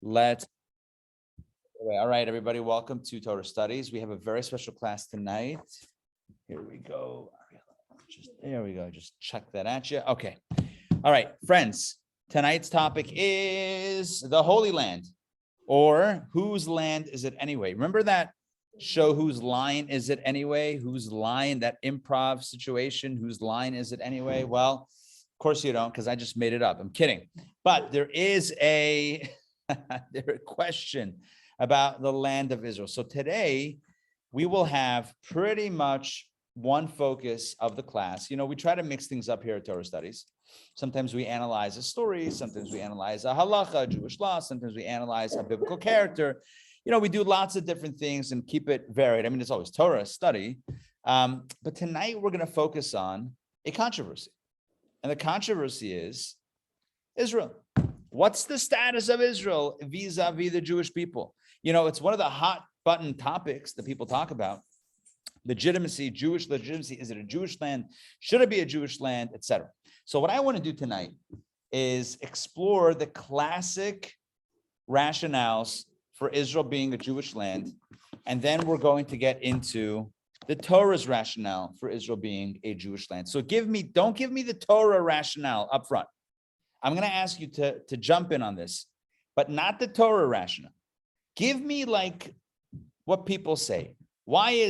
All right, everybody, welcome to Torah Studies. We have a very special class tonight. Here we go. There we go. Just check that at you. Okay. All right, friends. Tonight's topic is the Holy Land, or whose land is it anyway? Remember that show, Whose Line Is It Anyway? Whose line, that improv situation, whose line is it anyway? Well, of course you don't, because I just made it up. I'm kidding. But there is a question about the land of Israel. So today we will have pretty much one focus of the class. You know, we try to mix things up here at Torah Studies. Sometimes we analyze a story, sometimes we analyze a halacha, Jewish law, sometimes we analyze a biblical character. You know, we do lots of different things and keep it varied. I mean, it's always Torah study. But tonight we're going to focus on a controversy. And the controversy is Israel. What's the status of Israel vis-a-vis the Jewish people? You know, it's one of the hot button topics that people talk about. Legitimacy, Jewish legitimacy. Is it a Jewish land? Should it be a Jewish land, etc.? So what I want to do tonight is explore the classic rationales for Israel being a Jewish land. And then we're going to get into the Torah's rationale for Israel being a Jewish land. So don't give me the Torah rationale up front. I'm going to ask you to jump in on this, but not the Torah rationale. Give me like what people say. Why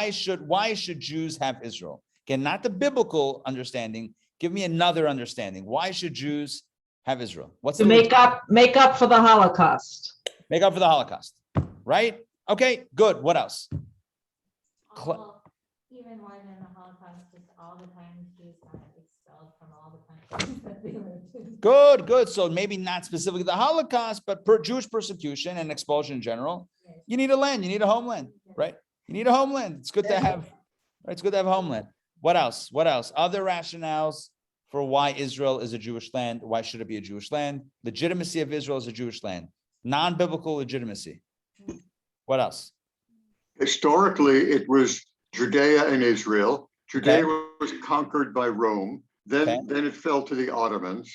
should Jews have Israel? Again, not the biblical understanding. Give me another understanding. Why should Jews have Israel? What's to make up for the Holocaust? Make up for the Holocaust, right? Okay, good. What else? Even more than the Holocaust, just all the times Jews got expelled from all the countries that they lived in. Good. So maybe not specifically the Holocaust, but Jewish persecution and expulsion in general. Yes. You need a land. You need a homeland, right? You need a homeland. It's good to have. Right? It's good to have a homeland. What else? Other rationales for why Israel is a Jewish land. Why should it be a Jewish land? Legitimacy of Israel as a Jewish land. Non-biblical legitimacy. What else? Historically, it was Judea and Israel. Judea was conquered by Rome. Then it fell to the Ottomans.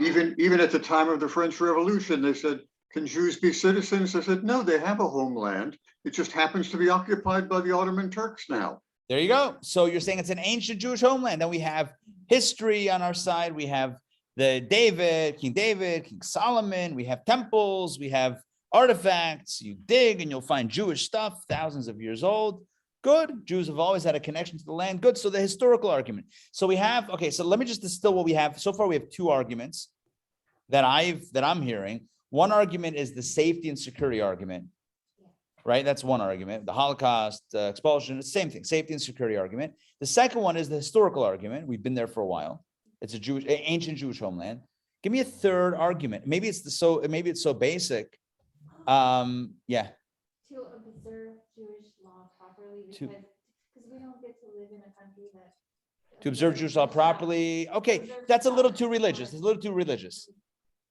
Even at the time of the French Revolution, they said, can Jews be citizens? They said, no, they have a homeland. It just happens to be occupied by the Ottoman Turks now. There you go. So you're saying it's an ancient Jewish homeland. Then we have history on our side. We have King David, King Solomon. We have temples. We have artifacts. You dig and you'll find Jewish stuff, thousands of years old. Good. Jews have always had a connection to the land. Good. So the historical argument. So we have, so let me just distill what we have. So far, we have two arguments that I'm hearing. One argument is the safety and security argument, right? That's one argument. The Holocaust, expulsion, it's the same thing, safety and security argument. The second one is the historical argument. We've been there for a while. It's ancient Jewish homeland. Give me a third argument. Maybe it's so basic. To observe Jewish law properly, because we don't get to live in a country that to observe Jewish law properly. Okay, that's a little too religious. It's a little too religious.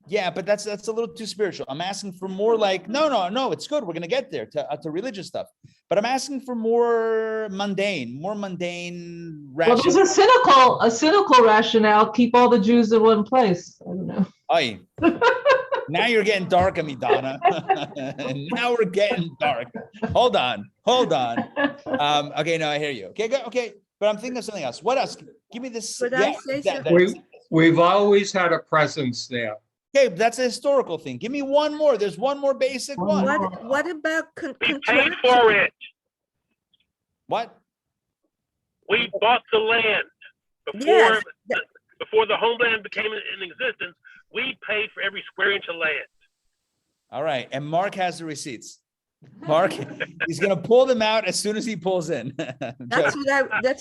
Yeah, but that's a little too spiritual. I'm asking for more like, no, it's good. We're going to get there to religious stuff. But I'm asking for more mundane rationale. Well, there's a cynical rationale. Keep all the Jews in one place. I don't know. Oy. Now you're getting dark on me, Donna. And now we're getting dark. Hold on. Okay, no, I hear you. Okay, good. Okay, but I'm thinking of something else. What else? Give me this. We've always had a presence there. Okay, that's a historical thing. Give me one more. There's one more basic one. What about we paid for it? What? We bought the land before the homeland became in existence. We paid for every square inch of land. All right, and Mark has the receipts. Mark, he's going to pull them out as soon as he pulls in. That's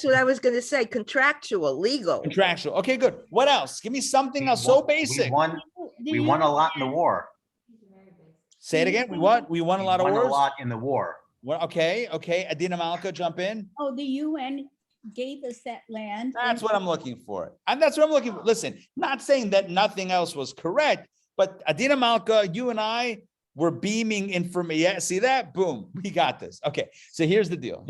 what I was going to say. Contractual, legal. Contractual. Okay, good. What else? Give me something else so basic. We won a lot in the war. Say it again. We what? We won a lot of wars? We won a lot in the war. Well, okay. Adina Malka, jump in. Oh, the UN gave us that land. That's what I'm looking for. And that's what I'm looking for. Listen, not saying that nothing else was correct, but Adina Malka, you and I were beaming information. Yeah, see that? Boom. We got this. Okay. So here's the deal.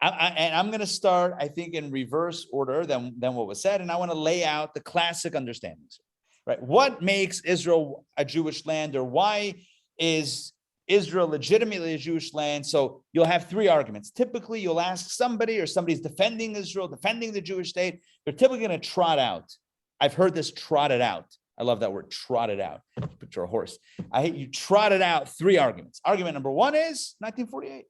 And I'm going to start, I think, in reverse order than what was said. And I want to lay out the classic understandings. right? What makes Israel a Jewish land, or why is Israel legitimately a Jewish land? So you'll have three arguments. Typically, you'll ask somebody, or somebody's defending Israel, defending the Jewish state. They're typically going to trot out. I've heard this trotted out. I love that word, trotted out. Picture a horse. You trotted out three arguments. Argument number one is 1948.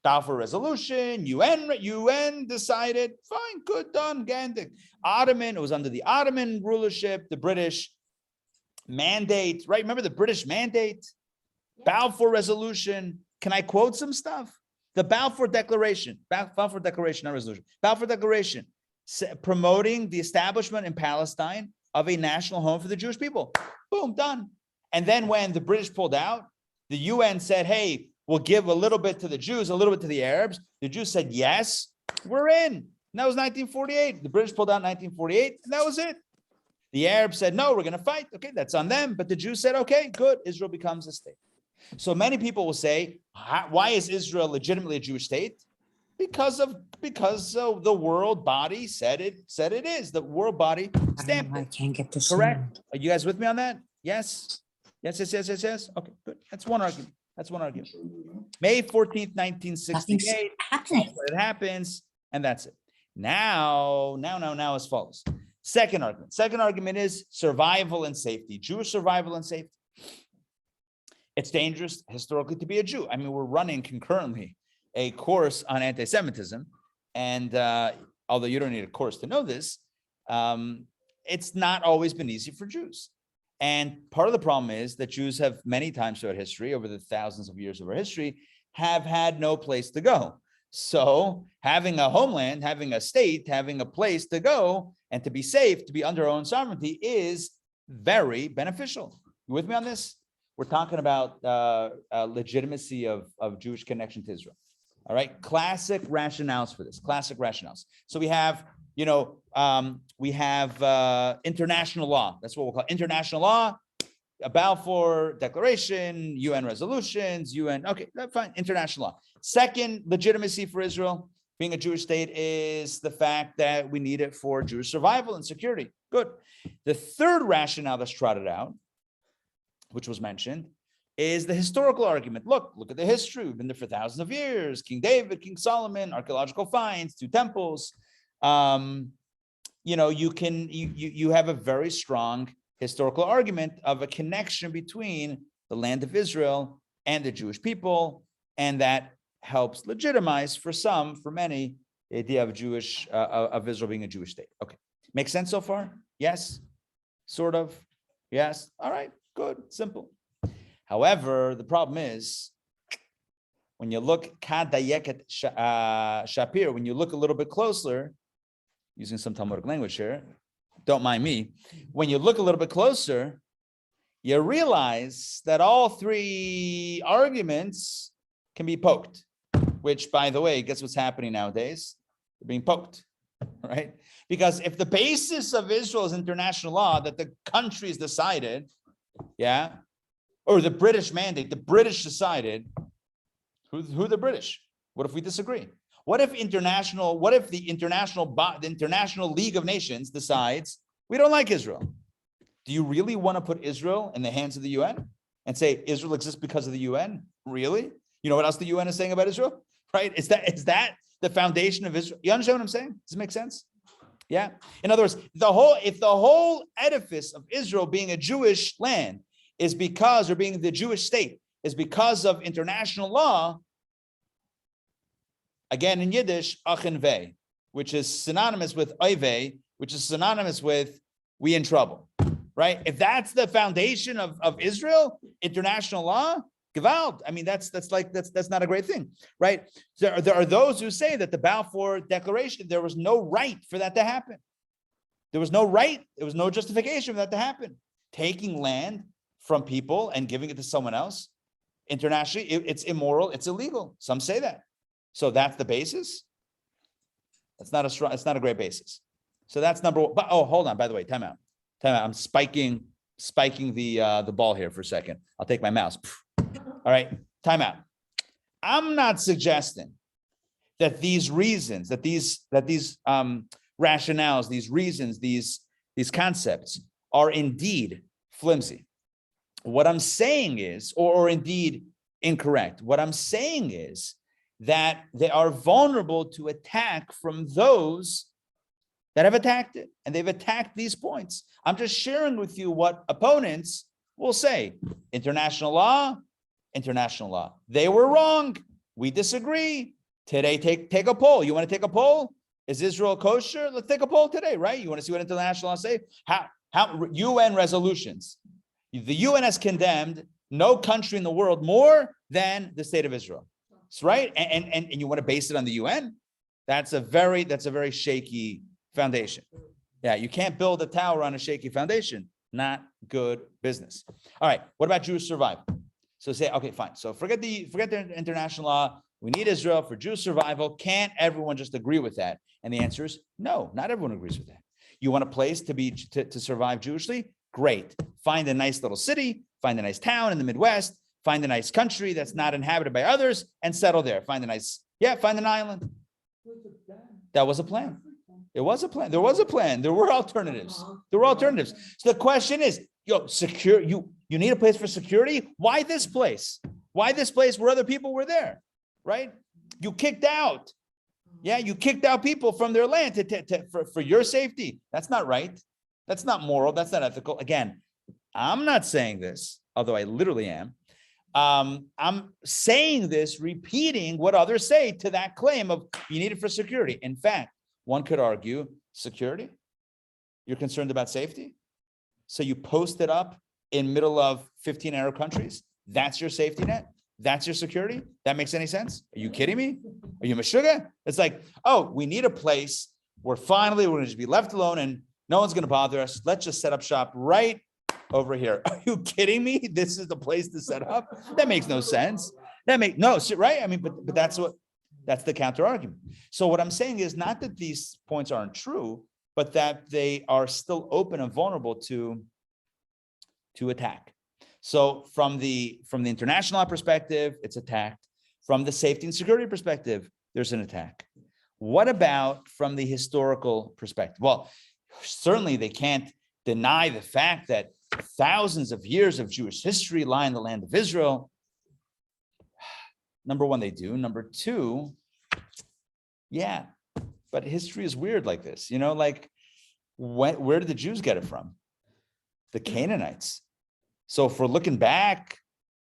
Balfour Resolution, UN decided, fine, good, done, Gandic. Ottoman, it was under the Ottoman rulership, the British mandate, right? Remember the British mandate? Balfour Resolution. Can I quote some stuff? The Balfour Declaration, Balfour Declaration, not resolution. Balfour Declaration, promoting the establishment in Palestine of a national home for the Jewish people. Boom, done. And then when the British pulled out, the UN said, hey, we'll give a little bit to the Jews, a little bit to the Arabs. The Jews said, yes, we're in. And that was 1948. The British pulled out in 1948, and that was it. The Arabs said, no, we're going to fight. Okay, that's on them. But the Jews said, okay, good. Israel becomes a state. So many people will say, why is Israel legitimately a Jewish state? Because the world body said it is. The world body stamped it. I can't get this. Correct. Are you guys with me on that? Yes. Yes. Okay, good. That's one argument. May 14th, 1968. It happens, and that's it. Now as follows. Second argument is survival and safety. Jewish survival and safety. It's dangerous historically to be a Jew. I mean, we're running concurrently a course on anti-Semitism, and although you don't need a course to know this, it's not always been easy for Jews. And part of the problem is that Jews have many times throughout history, over the thousands of years of our history, have had no place to go. So having a homeland, having a state, having a place to go and to be safe, to be under our own sovereignty is very beneficial. You with me on this? We're talking about legitimacy of Jewish connection to Israel. All right, classic rationales for this, classic rationales. So we have, international law. That's what we'll call international law, a Balfour Declaration, UN resolutions, okay, that's fine, international law. Second legitimacy for Israel being a Jewish state is the fact that we need it for Jewish survival and security. Good. The third rationale that's trotted out, which was mentioned, is the historical argument. Look at the history. We've been there for thousands of years. King David, King Solomon, archaeological finds, 2 temples. You have a very strong historical argument of a connection between the land of Israel and the Jewish people, and that helps legitimize for many, the idea of Israel being a Jewish state. Okay, makes sense so far? Yes, sort of. Yes. All right. Good. Simple. However, the problem is when you look Shapir, when you look a little bit closer, using some Talmudic language here, don't mind me. When you look a little bit closer, you realize that all three arguments can be poked, which, by the way, guess what's happening nowadays? They're being poked, right? Because if the basis of Israel is international law that the countries decided, or the British mandate, the British decided, who the British? What if we disagree? What if the International League of Nations decides we don't like Israel? Do you really want to put Israel in the hands of the UN and say Israel exists because of the UN? Really? You know what else the UN is saying about Israel? Right? Is that the foundation of Israel? You understand what I'm saying? Does it make sense? Yeah. In other words, if the whole edifice of Israel being a Jewish land is because, or being the Jewish state is because of international law, again in Yiddish, achen vei, which is synonymous with oivei, which is synonymous with we in trouble, right? If that's the foundation of Israel, international law, gewalt. I mean, that's not a great thing, right? There are those who say that the Balfour Declaration, there was no right for that to happen. There was no right. There was no justification for that to happen. Taking land from people and giving it to someone else, internationally, it's immoral. It's illegal. Some say that. So that's the basis. It's not a great basis. So that's number one. But hold on. By the way, time out. I'm spiking the ball here for a second. I'll take my mouse. All right, time out. I'm not suggesting that these reasons, that these rationales, these reasons, these concepts are indeed flimsy. What I'm saying is, or indeed incorrect, what I'm saying is that they are vulnerable to attack from those that have attacked it, and they've attacked these points. I'm just sharing with you what opponents will say. International law. They were wrong. We disagree. Today, take a poll. You want to take a poll? Is Israel kosher? Let's take a poll today, right? You want to see what international law say? How UN resolutions. The UN has condemned no country in the world more than the state of Israel. That's right. And you want to base it on the UN? That's a very shaky foundation. Yeah, you can't build a tower on a shaky foundation. Not good business. All right, what about Jewish survival? So say, okay, fine. So forget the international law. We need Israel for Jewish survival. Can't everyone just agree with that? And the answer is no, not everyone agrees with that. You want a place to survive Jewishly? Great. Find a nice little city, find a nice town in the Midwest, find a nice country that's not inhabited by others, and settle there. Find an island. That was a plan. It was a plan. There was a plan. There were alternatives. So the question is, you need a place for security? Why this place? Why this place where other people were there, right? You kicked out. Yeah, you kicked out people from their land for your safety. That's not right. That's not moral. That's not ethical. Again, I'm not saying this, although I literally am. I'm saying this, repeating what others say to that claim of you need it for security. In fact, one could argue security. You're concerned about safety. So you post it up in middle of 15 Arab countries. That's your safety net. That's your security. That makes any sense? Are you kidding me? Are you Meshuggah? It's like, oh, we need a place where finally we're going to just be left alone and no one's going to bother us. Let's just set up shop right over here. Are you kidding me? This is the place to set up? That makes no sense. Right? I mean, but that's the counter argument. So what I'm saying is not that these points aren't true, but that they are still open and vulnerable to attack. So from the international perspective, it's attacked. From the safety and security perspective, there's an attack. What about from the historical perspective? Well, certainly they can't deny the fact that thousands of years of Jewish history lie in the land of Israel. Number one, they do. Number two, yeah, but history is weird like this. Like where did the Jews get it from? The Canaanites. So if we're looking back,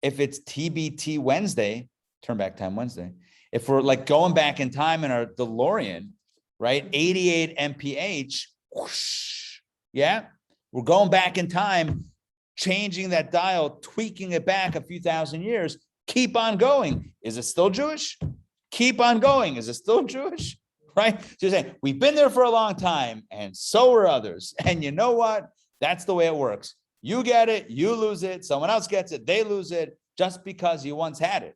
if it's TBT Wednesday, turn back time Wednesday, if we're like going back in time in our DeLorean, right? 88 mph, whoosh, yeah, we're going back in time, changing that dial, tweaking it back a few thousand years, keep on going. Is it still Jewish? Keep on going. Is it still Jewish? Right? So you're saying, we've been there for a long time, and so are others. And you know what? That's the way it works. You get it, you lose it, someone else gets it, they lose it, just because you once had it.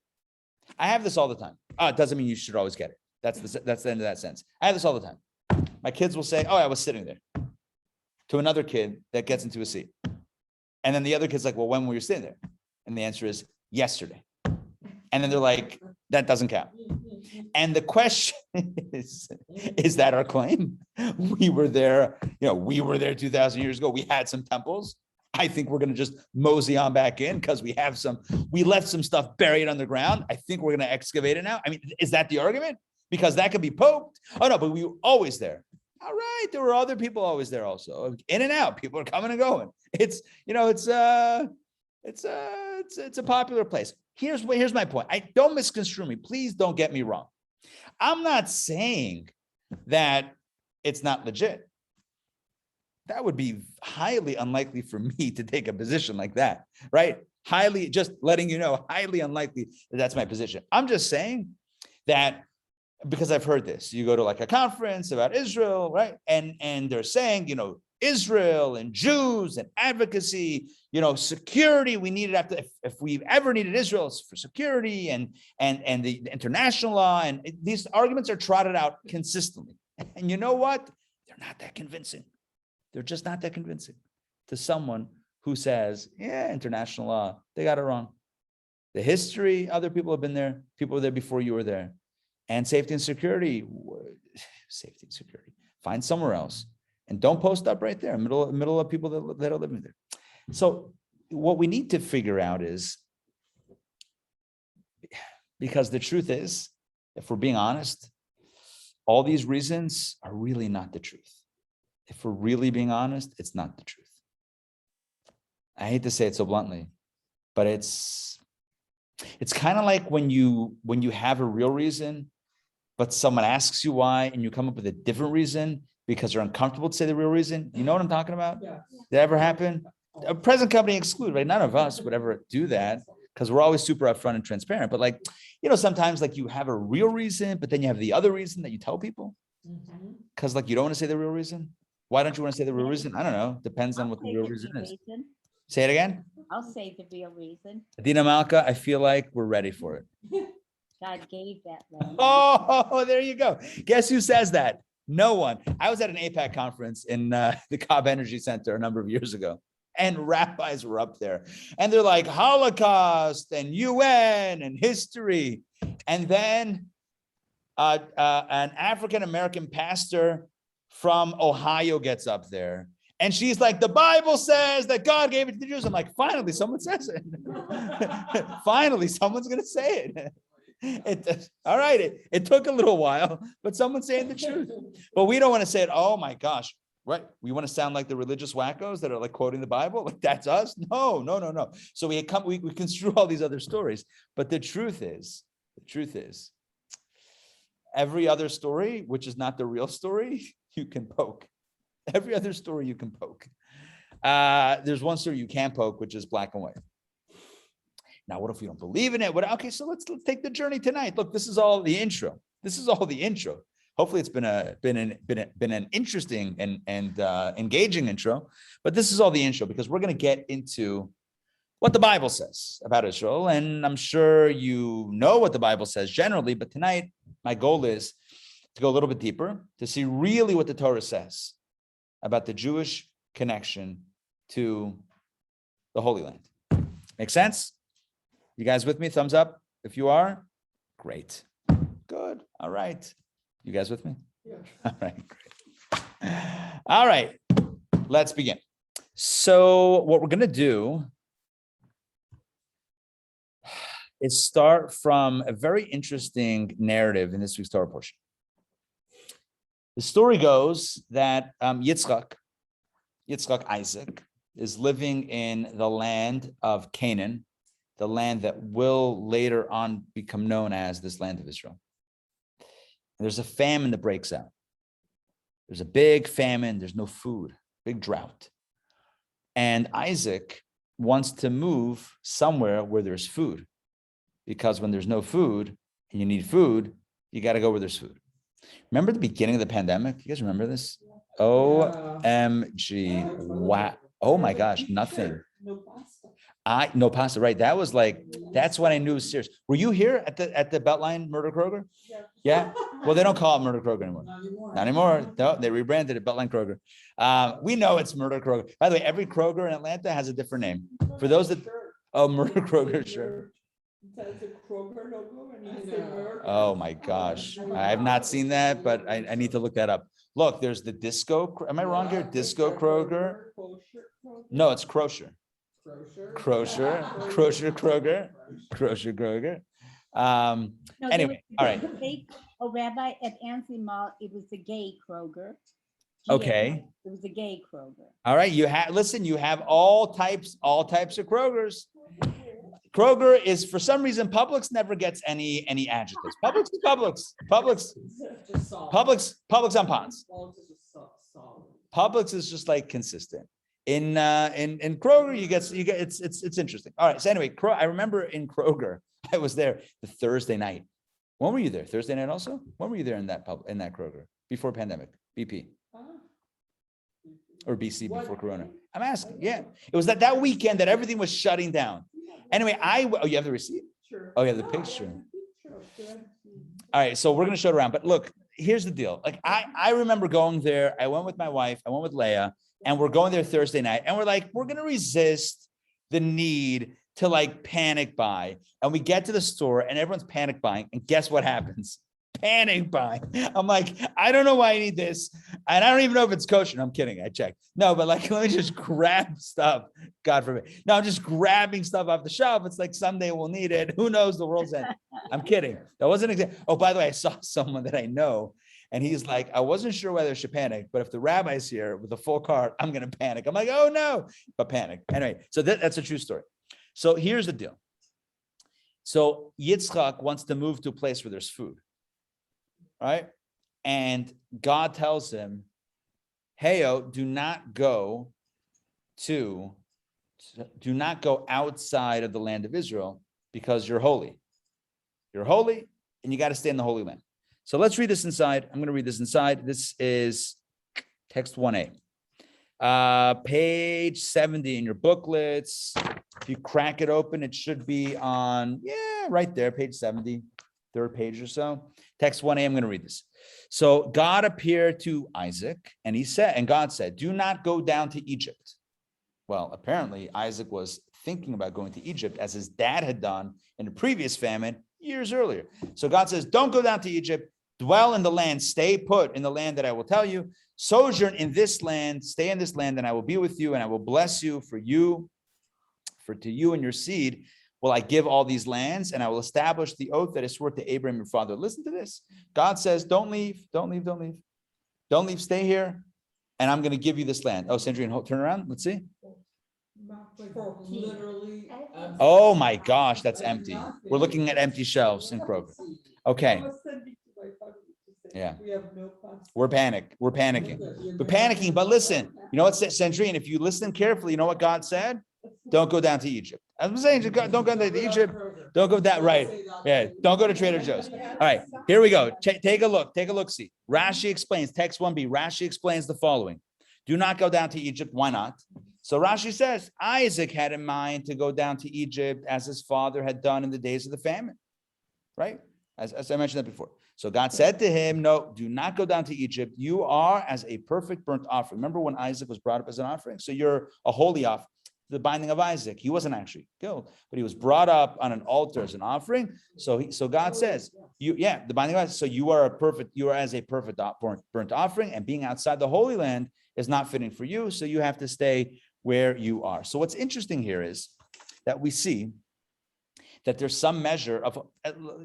I have this all the time. It doesn't mean you should always get it. That's the end of that sense. I have this all the time. My kids will say, oh, I was sitting there, to another kid that gets into a seat. And then the other kid's like, well, when were you sitting there? And the answer is yesterday. And then they're like, that doesn't count. And the question is that our claim? We were there, we were there 2,000 years ago. We had some temples. I think we're going to just mosey on back in because we left some stuff buried underground. I think we're going to excavate it now. I mean, is that the argument? Because that could be poked. Oh no, but we were always there. All right, there were other people always there also. In and out, people are coming and going. It's a popular place. Here's my point. Don't misconstrue me. Please don't get me wrong. I'm not saying that it's not legit. That would be highly unlikely for me to take a position like that, right? Just letting you know, highly unlikely that that's my position. I'm just saying that because I've heard this. You go to like a conference about Israel, right? And they're saying, Israel and Jews and advocacy, security. We need it if we've ever needed Israel, it's for security and the international law. And these arguments are trotted out consistently. And you know what? They're not that convincing. They're just not that convincing to someone who says, yeah, international law, they got it wrong. The history, other people have been there. People were there before you were there. And safety and security, find somewhere else. And don't post up right there, middle of people that are living there. So what we need to figure out is, because the truth is, if we're being honest, all these reasons are really not the truth. If we're really being honest, it's not the truth. I hate to say it so bluntly, but it's kind of like when you have a real reason, but someone asks you why, and you come up with a different reason because you're uncomfortable to say the real reason. You know what I'm talking about? Yeah. Did that ever happen? A present company excluded, right? None of us would ever do that because we're always super upfront and transparent. But like, sometimes like you have a real reason, but then you have the other reason that you tell people because like you don't want to say the real reason. Why don't you want to say the real reason? I don't know. Depends on what the real reason is. Say it again. I'll say the real reason. Adina Malka, I feel like we're ready for it. God gave that land. Oh, there you go. Guess who says that? No one. I was at an APAC conference in the Cobb Energy Center a number of years ago, and rabbis were up there, and they're like Holocaust and UN and history. And then an African-American pastor from Ohio gets up there, and she's like, the Bible says that God gave it to the Jews. I'm like, finally, someone says it. Finally, someone's going to say it. All right. It took a little while, but someone's saying the truth. But we don't want to say it. Oh my gosh. Right. We want to sound like the religious wackos that are like quoting the Bible. Like that's us. No. So we construe all these other stories. But the truth is, every other story, which is not the real story, you can poke. Every other story you can poke. There's one story you can't poke, which is black and white. Now, what if we don't believe in it? Okay, so let's take the journey tonight. Look, this is all the intro. Hopefully, it's been an interesting and engaging intro. But this is all the intro because we're going to get into what the Bible says about Israel, and I'm sure you know what the Bible says generally. But tonight, my goal is to go a little bit deeper to see really what the Torah says about the Jewish connection to the Holy Land. Make sense? You guys with me? Thumbs up if you are. Great. Good. All right. You guys with me? Yeah. All right. Great. All right. Let's begin. So what we're going to do is start from a very interesting narrative in this week's Torah portion. The story goes that Yitzchak Isaac is living in the land of Canaan, the land that will later on become known as this land of Israel. And there's a famine that breaks out. There's a big famine. There's no food, big drought. And Isaac wants to move somewhere where there's food, because when there's no food and you need food, you got to go where there's food. Remember the beginning of the pandemic? You guys remember this? OMG. Wow. Oh my gosh, nothing. No pasta, right? That was like, that's when I knew it was serious. Were you here at the Beltline Murder Kroger? Yeah. Well, they don't call it Murder Kroger anymore. Not anymore. No, they rebranded it Beltline Kroger. We know it's Murder Kroger. By the way, every Kroger in Atlanta has a different name. For those that, Murder Kroger, sure. Oh my gosh. I have not seen that, but I need to look that up. Look, there's the Disco. Am I wrong here? Disco Kroger. No, it's Kroger. Kroger. No, Anyway, all right. Rabbi, at Anthony Mall, it was the gay Kroger. Okay. It was a gay Kroger. All right. You have all types of Krogers. Kroger is, for some reason, Publix never gets any adjectives. Publix is Publix. Publix on Ponds. Publix is just like consistent. In Kroger, you get it's interesting. All right. So anyway, I remember in Kroger, I was there the Thursday night. When were you there? Thursday night also? When were you there in that Kroger before pandemic? BP or BC before Corona? I'm asking. Yeah, it was that weekend that everything was shutting down. Anyway, you have the receipt? Sure. Oh, you have the picture. All right, so we're gonna show it around. But look, here's the deal. Like I remember going there. I went with my wife. I went with Leah, and we're going there Thursday night. And we're like, we're gonna resist the need to like panic buy. And we get to the store, and everyone's panic buying. And guess what happens? panic buying. I'm like, I don't know why I need this. And I don't even know if it's kosher. No, I'm kidding. I checked. No, but like, let me just grab stuff. God forbid. No, I'm just grabbing stuff off the shelf. It's like someday we'll need it. Who knows, the world's end. I'm kidding. That wasn't exactly. Oh, by the way, I saw someone that I know, and he's like, I wasn't sure whether I should panic, but if the rabbi's here with a full cart, I'm going to panic. I'm like, oh no, but panic. Anyway, so that's a true story. So here's the deal. So Yitzchak wants to move to a place where there's food. Right? And God tells him, hey, do not go outside of the land of Israel because you're holy. You're holy and you got to stay in the Holy Land. So let's read this inside. I'm going to read this inside. This is text 1a. Page 70 in your booklets. If you crack it open, it should be on, right there, page 70, third page or so. Text 1a, I'm going to read this. So God appeared to Isaac and God said, do not go down to Egypt. Well, apparently Isaac was thinking about going to Egypt as his dad had done in the previous famine years earlier. So God says, don't go down to Egypt, dwell in the land, stay put in the land that I will tell you, sojourn in this land, stay in this land, and I will be with you and I will bless you to you and your seed. Will I give all these lands and I will establish the oath that I swore to Abraham, your father. Listen to this. God says, don't leave, stay here. And I'm going to give you this land. Oh, Sandrine, turn around. Let's see. Oh my gosh, that's empty. We're looking at empty shelves in Kroger. Okay. Yeah. We're panicking. We're panicking. But listen, you know what, Sandrine, if you listen carefully, you know what God said? Don't go down to Egypt. I'm saying, don't go down to Egypt. Don't go that right. Yeah. Don't go to Trader Joe's. All right. Here we go. Take a look. Take a look. See. Rashi explains. Text 1b. Rashi explains the following. Do not go down to Egypt. Why not? So Rashi says Isaac had in mind to go down to Egypt as his father had done in the days of the famine. Right? As I mentioned that before. So God said to him, no, do not go down to Egypt. You are as a perfect burnt offering. Remember when Isaac was brought up as an offering? So you're a holy offering. The binding of Isaac. He wasn't actually killed, but he was brought up on an altar as an offering. So God says, the binding of Isaac. So you are as a perfect burnt offering, and being outside the Holy Land is not fitting for you. So you have to stay where you are. So what's interesting here is that we see that there's some measure of,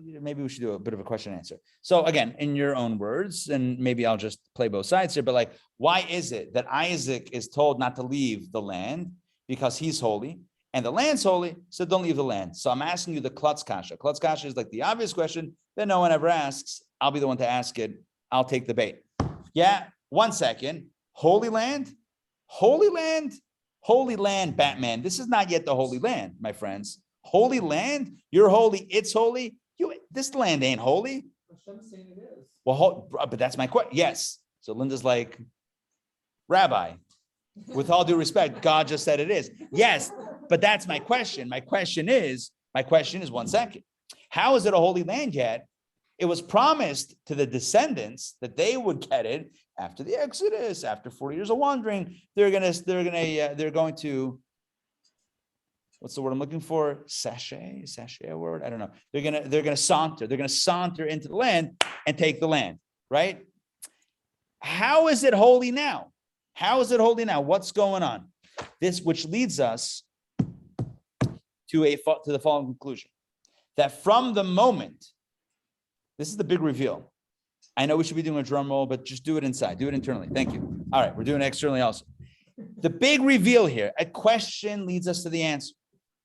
maybe we should do a bit of a question and answer. So again, in your own words, and maybe I'll just play both sides here, but like, why is it that Isaac is told not to leave the land? Because he's holy and the land's holy, so don't leave the land. So I'm asking you the klutz kasha. Klutz kasha is like the obvious question that no one ever asks. I'll be the one to ask it. I'll take the bait. Yeah, 1 second. Holy land, Batman. This is not yet the Holy Land, my friends. Holy land, you're holy, it's holy. This land ain't holy. Well, but that's my question. Yes. So Linda's like, Rabbi, with all due respect, God just said it is. Yes, but that's my question. My question is 1 second. How is it a holy land yet? It was promised to the descendants that they would get it after the Exodus, after 40 years of wandering. They're going to, what's the word I'm looking for? Sashay a word? I don't know. They're going to saunter into the land and take the land, right? How is it holy now? How is it holy now? What's going on? This, which leads us to the following conclusion, that from the moment, this is the big reveal. I know we should be doing a drum roll, but just do it inside, do it internally. Thank you. All right, we're doing it externally also. The big reveal here, a question leads us to the answer,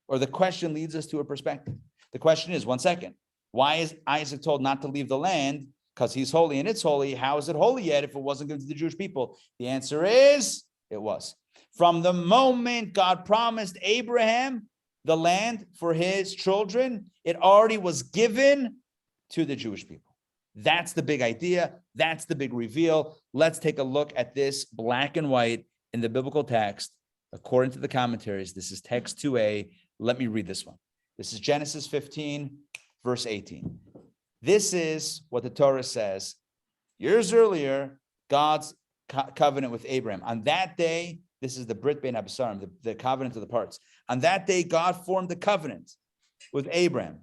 or the question leads us to a perspective. The question is, 1 second, why is Isaac told not to leave the land? Because he's holy and it's holy. How is it holy yet if it wasn't given to the Jewish people? The answer is, it was. From the moment God promised Abraham the land for his children, it already was given to the Jewish people. That's the big idea. That's the big reveal. Let's take a look at this black and white in the biblical text. According to the commentaries, this is text 2a. Let me read this one. This is Genesis 15, verse 18. This is what the Torah says. Years earlier, God's covenant with Abraham. On that day, this is the Brit Bein Abasarim, the covenant of the parts. On that day, God formed the covenant with Abraham.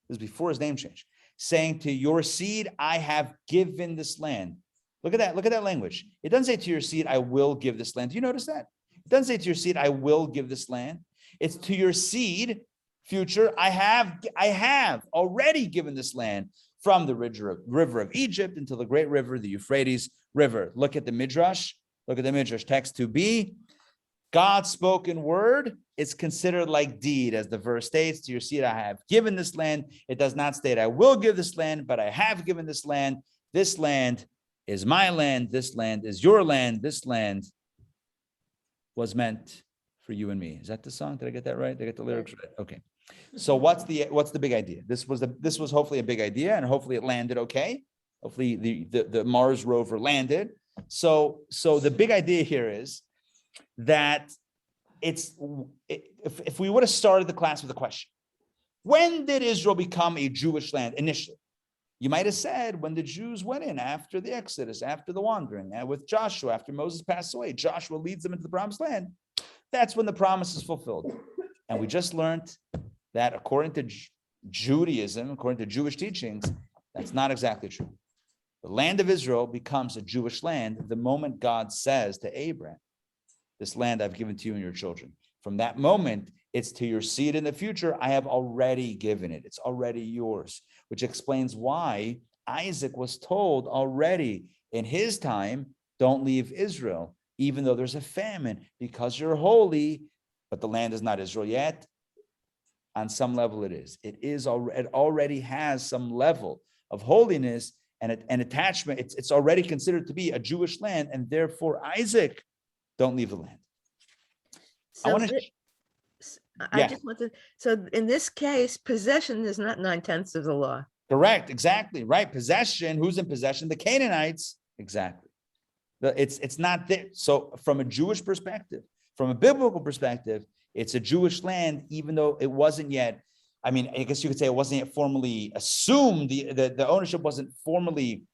This is before his name change, saying to your seed, I have given this land. Look at that. Look at that language. It doesn't say to your seed, I will give this land. Do you notice that? It doesn't say to your seed, I will give this land. It's to your seed, future, I have already given this land from the river of Egypt until the great river, the Euphrates River. Look at the Midrash. Look at the Midrash text 2b. God's spoken word is considered like deed, as the verse states, to your seed, I have given this land. It does not state, I will give this land, but I have given this land. This land is my land. This land is your land. This land was meant for you and me. Is that the song? Did I get that right? Did I get the lyrics right? Okay. So what's the big idea? This was hopefully a big idea, and hopefully it landed okay. Hopefully the Mars rover landed. So the big idea here is that if we would have started the class with a question, when did Israel become a Jewish land initially? You might have said when the Jews went in after the Exodus, after the wandering, and with Joshua, after Moses passed away, Joshua leads them into the promised land. That's when the promise is fulfilled. And we just learned that according to Judaism, according to Jewish teachings, that's not exactly true. The land of Israel becomes a Jewish land the moment God says to Abraham, this land I've given to you and your children. From that moment, it's to your seed in the future. I have already given it. It's already yours, which explains why Isaac was told already in his time, don't leave Israel, even though there's a famine, because you're holy, but the land is not Israel yet. On some level it is. It already has some level of holiness and attachment. It's already considered to be a Jewish land, and therefore Isaac, don't leave the land. So Yeah. just want to, so in this case, possession is not 9/10 of the law. Correct, exactly, right. Possession, who's in possession? The Canaanites, exactly. It's not there. So from a Jewish perspective, from a biblical perspective, it's a Jewish land, even though it wasn't yet, I mean, I guess you could say it wasn't yet formally assumed, the ownership wasn't formally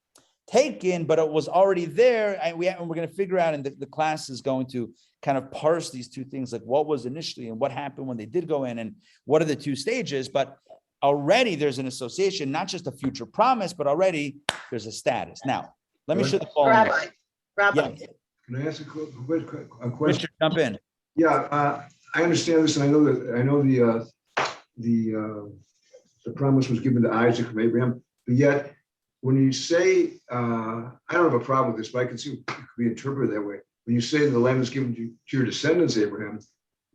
taken, but it was already there. And we're going to figure out, and the class is going to kind of parse these two things, like what was initially and what happened when they did go in, and what are the two stages. But already there's an association, not just a future promise, but already there's a status. Now, let me show the following. Rabbi. Yeah. Can I ask a question? Richard, jump in. Yeah, I understand this, and I know the promise was given to Isaac from Abraham, but yet when you say, I don't have a problem with this, but I can see it could be interpreted that way. When you say the land is given to your descendants, Abraham,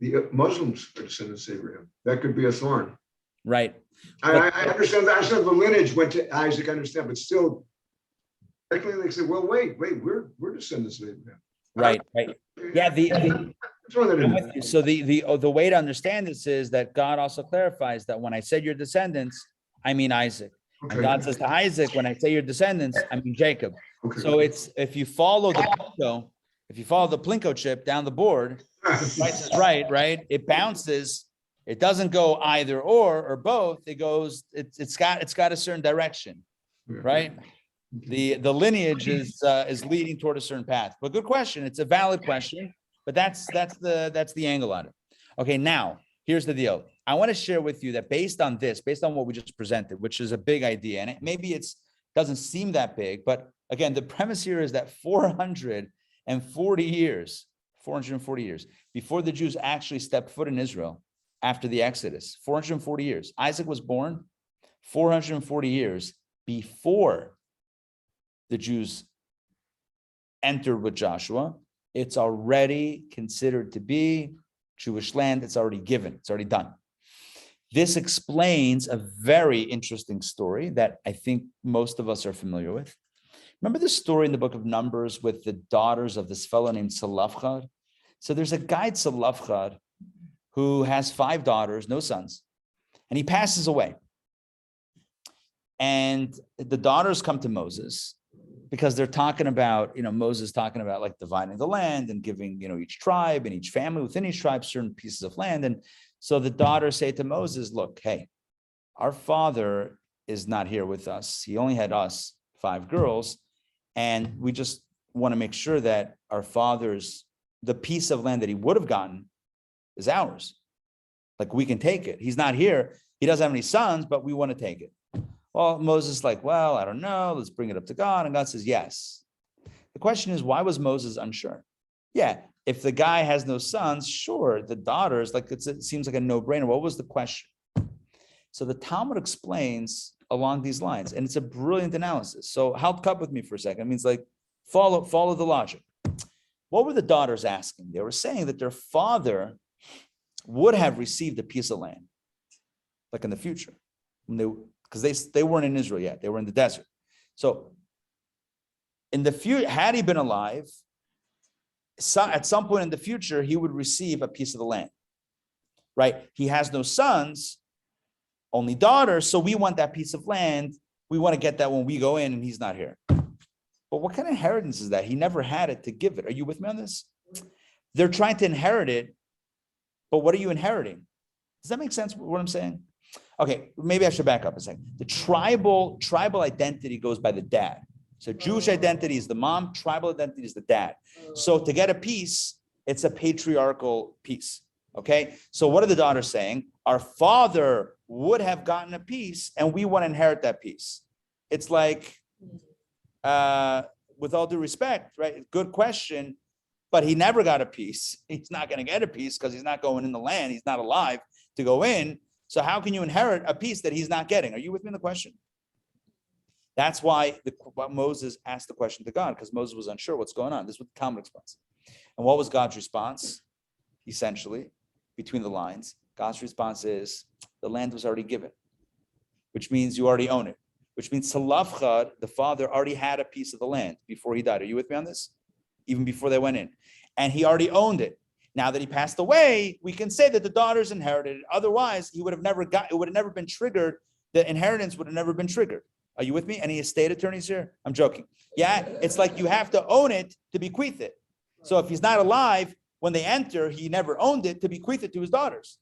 the Muslims are descendants of Abraham. That could be a thorn. Right. I understand. I understand the lineage went to Isaac. I understand, but still, technically they say, well, wait, we're descendants of Abraham. Right. Yeah. So the way to understand this is that God also clarifies that when I said your descendants, I mean Isaac. Okay. And God says to Isaac, when I say your descendants, I mean Jacob. Okay. So it's if you follow the Plinko chip down the board, right? It bounces. It doesn't go either or both. It goes. It's got a certain direction, right? The lineage is leading toward a certain path. But good question. It's a valid question. But that's the angle on it. Okay, now here's the deal. I want to share with you that based on what we just presented, which is a big idea, and maybe doesn't seem that big, but again, the premise here is that 440 years before the Jews actually stepped foot in Israel after the Exodus, 440 years. Isaac was born 440 years before the Jews entered with Joshua. It's already considered to be Jewish land. It's already given. It's already done. This explains a very interesting story that I think most of us are familiar with. Remember the story in the book of Numbers with the daughters of this fellow named Selafchad? So there's a guy, Selafchad, who has 5 daughters, no sons, and he passes away. And the daughters come to Moses, because they're talking about, Moses talking about like dividing the land and giving, each tribe and each family within each tribe certain pieces of land. And so the daughters say to Moses, look, hey, our father is not here with us. He only had us 5 girls. And we just want to make sure that our the piece of land that he would have gotten is ours. Like we can take it. He's not here. He doesn't have any sons, but we want to take it. Well, Moses is like, well, I don't know. Let's bring it up to God. And God says, yes. The question is, why was Moses unsure? Yeah, if the guy has no sons, sure, the daughters, like it seems like a no-brainer. What was the question? So the Talmud explains along these lines, and it's a brilliant analysis. So help cup with me for a second. It means like follow the logic. What were the daughters asking? They were saying that their father would have received a piece of land, like in the future, because they weren't in Israel yet. They were in the desert. So in the future, had he been alive, at some point in the future, he would receive a piece of the land, right? He has no sons, only daughters. So we want that piece of land. We want to get that when we go in and he's not here. But what kind of inheritance is that? He never had it to give it. Are you with me on this? They're trying to inherit it, but what are you inheriting? Does that make sense what I'm saying? Okay, maybe I should back up a second. The tribal identity goes by the dad. So Jewish identity is the mom, tribal identity is the dad. So to get a piece, it's a patriarchal piece. Okay. So what are the daughters saying? Our father would have gotten a piece and we want to inherit that piece. It's like, with all due respect, right? Good question, but he never got a piece. He's not going to get a piece because he's not going in the land. He's not alive to go in. So how can you inherit a piece that he's not getting? Are you with me in the question? That's why Moses asked the question to God, because Moses was unsure what's going on. This is what the Talmud explains. And what was God's response? Essentially, between the lines, God's response is, the land was already given, which means you already own it, which means Salavchad, the father, already had a piece of the land before he died. Are you with me on this? Even before they went in. And he already owned it. Now that he passed away, we can say that the daughters inherited it. Otherwise, it would have never been triggered. The inheritance would have never been triggered. Are you with me? Any estate attorneys here? I'm joking. Yeah, it's like you have to own it to bequeath it. So if he's not alive, when they enter, he never owned it to bequeath it to his daughters.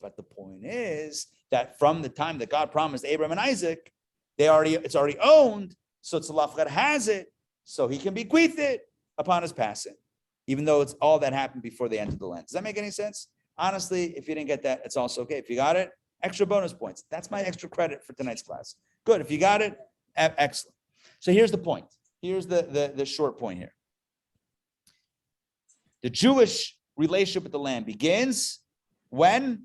But the point is that from the time that God promised Abraham and Isaac, it's already owned. So Tzalafchad has it, so he can bequeath it upon his passing, even though it's all that happened before they entered the land. Does that make any sense? Honestly, if you didn't get that, it's also okay. If you got it, extra bonus points. That's my extra credit for tonight's class. Good. If you got it, excellent. So here's the point. Here's the short point here. The Jewish relationship with the land begins when?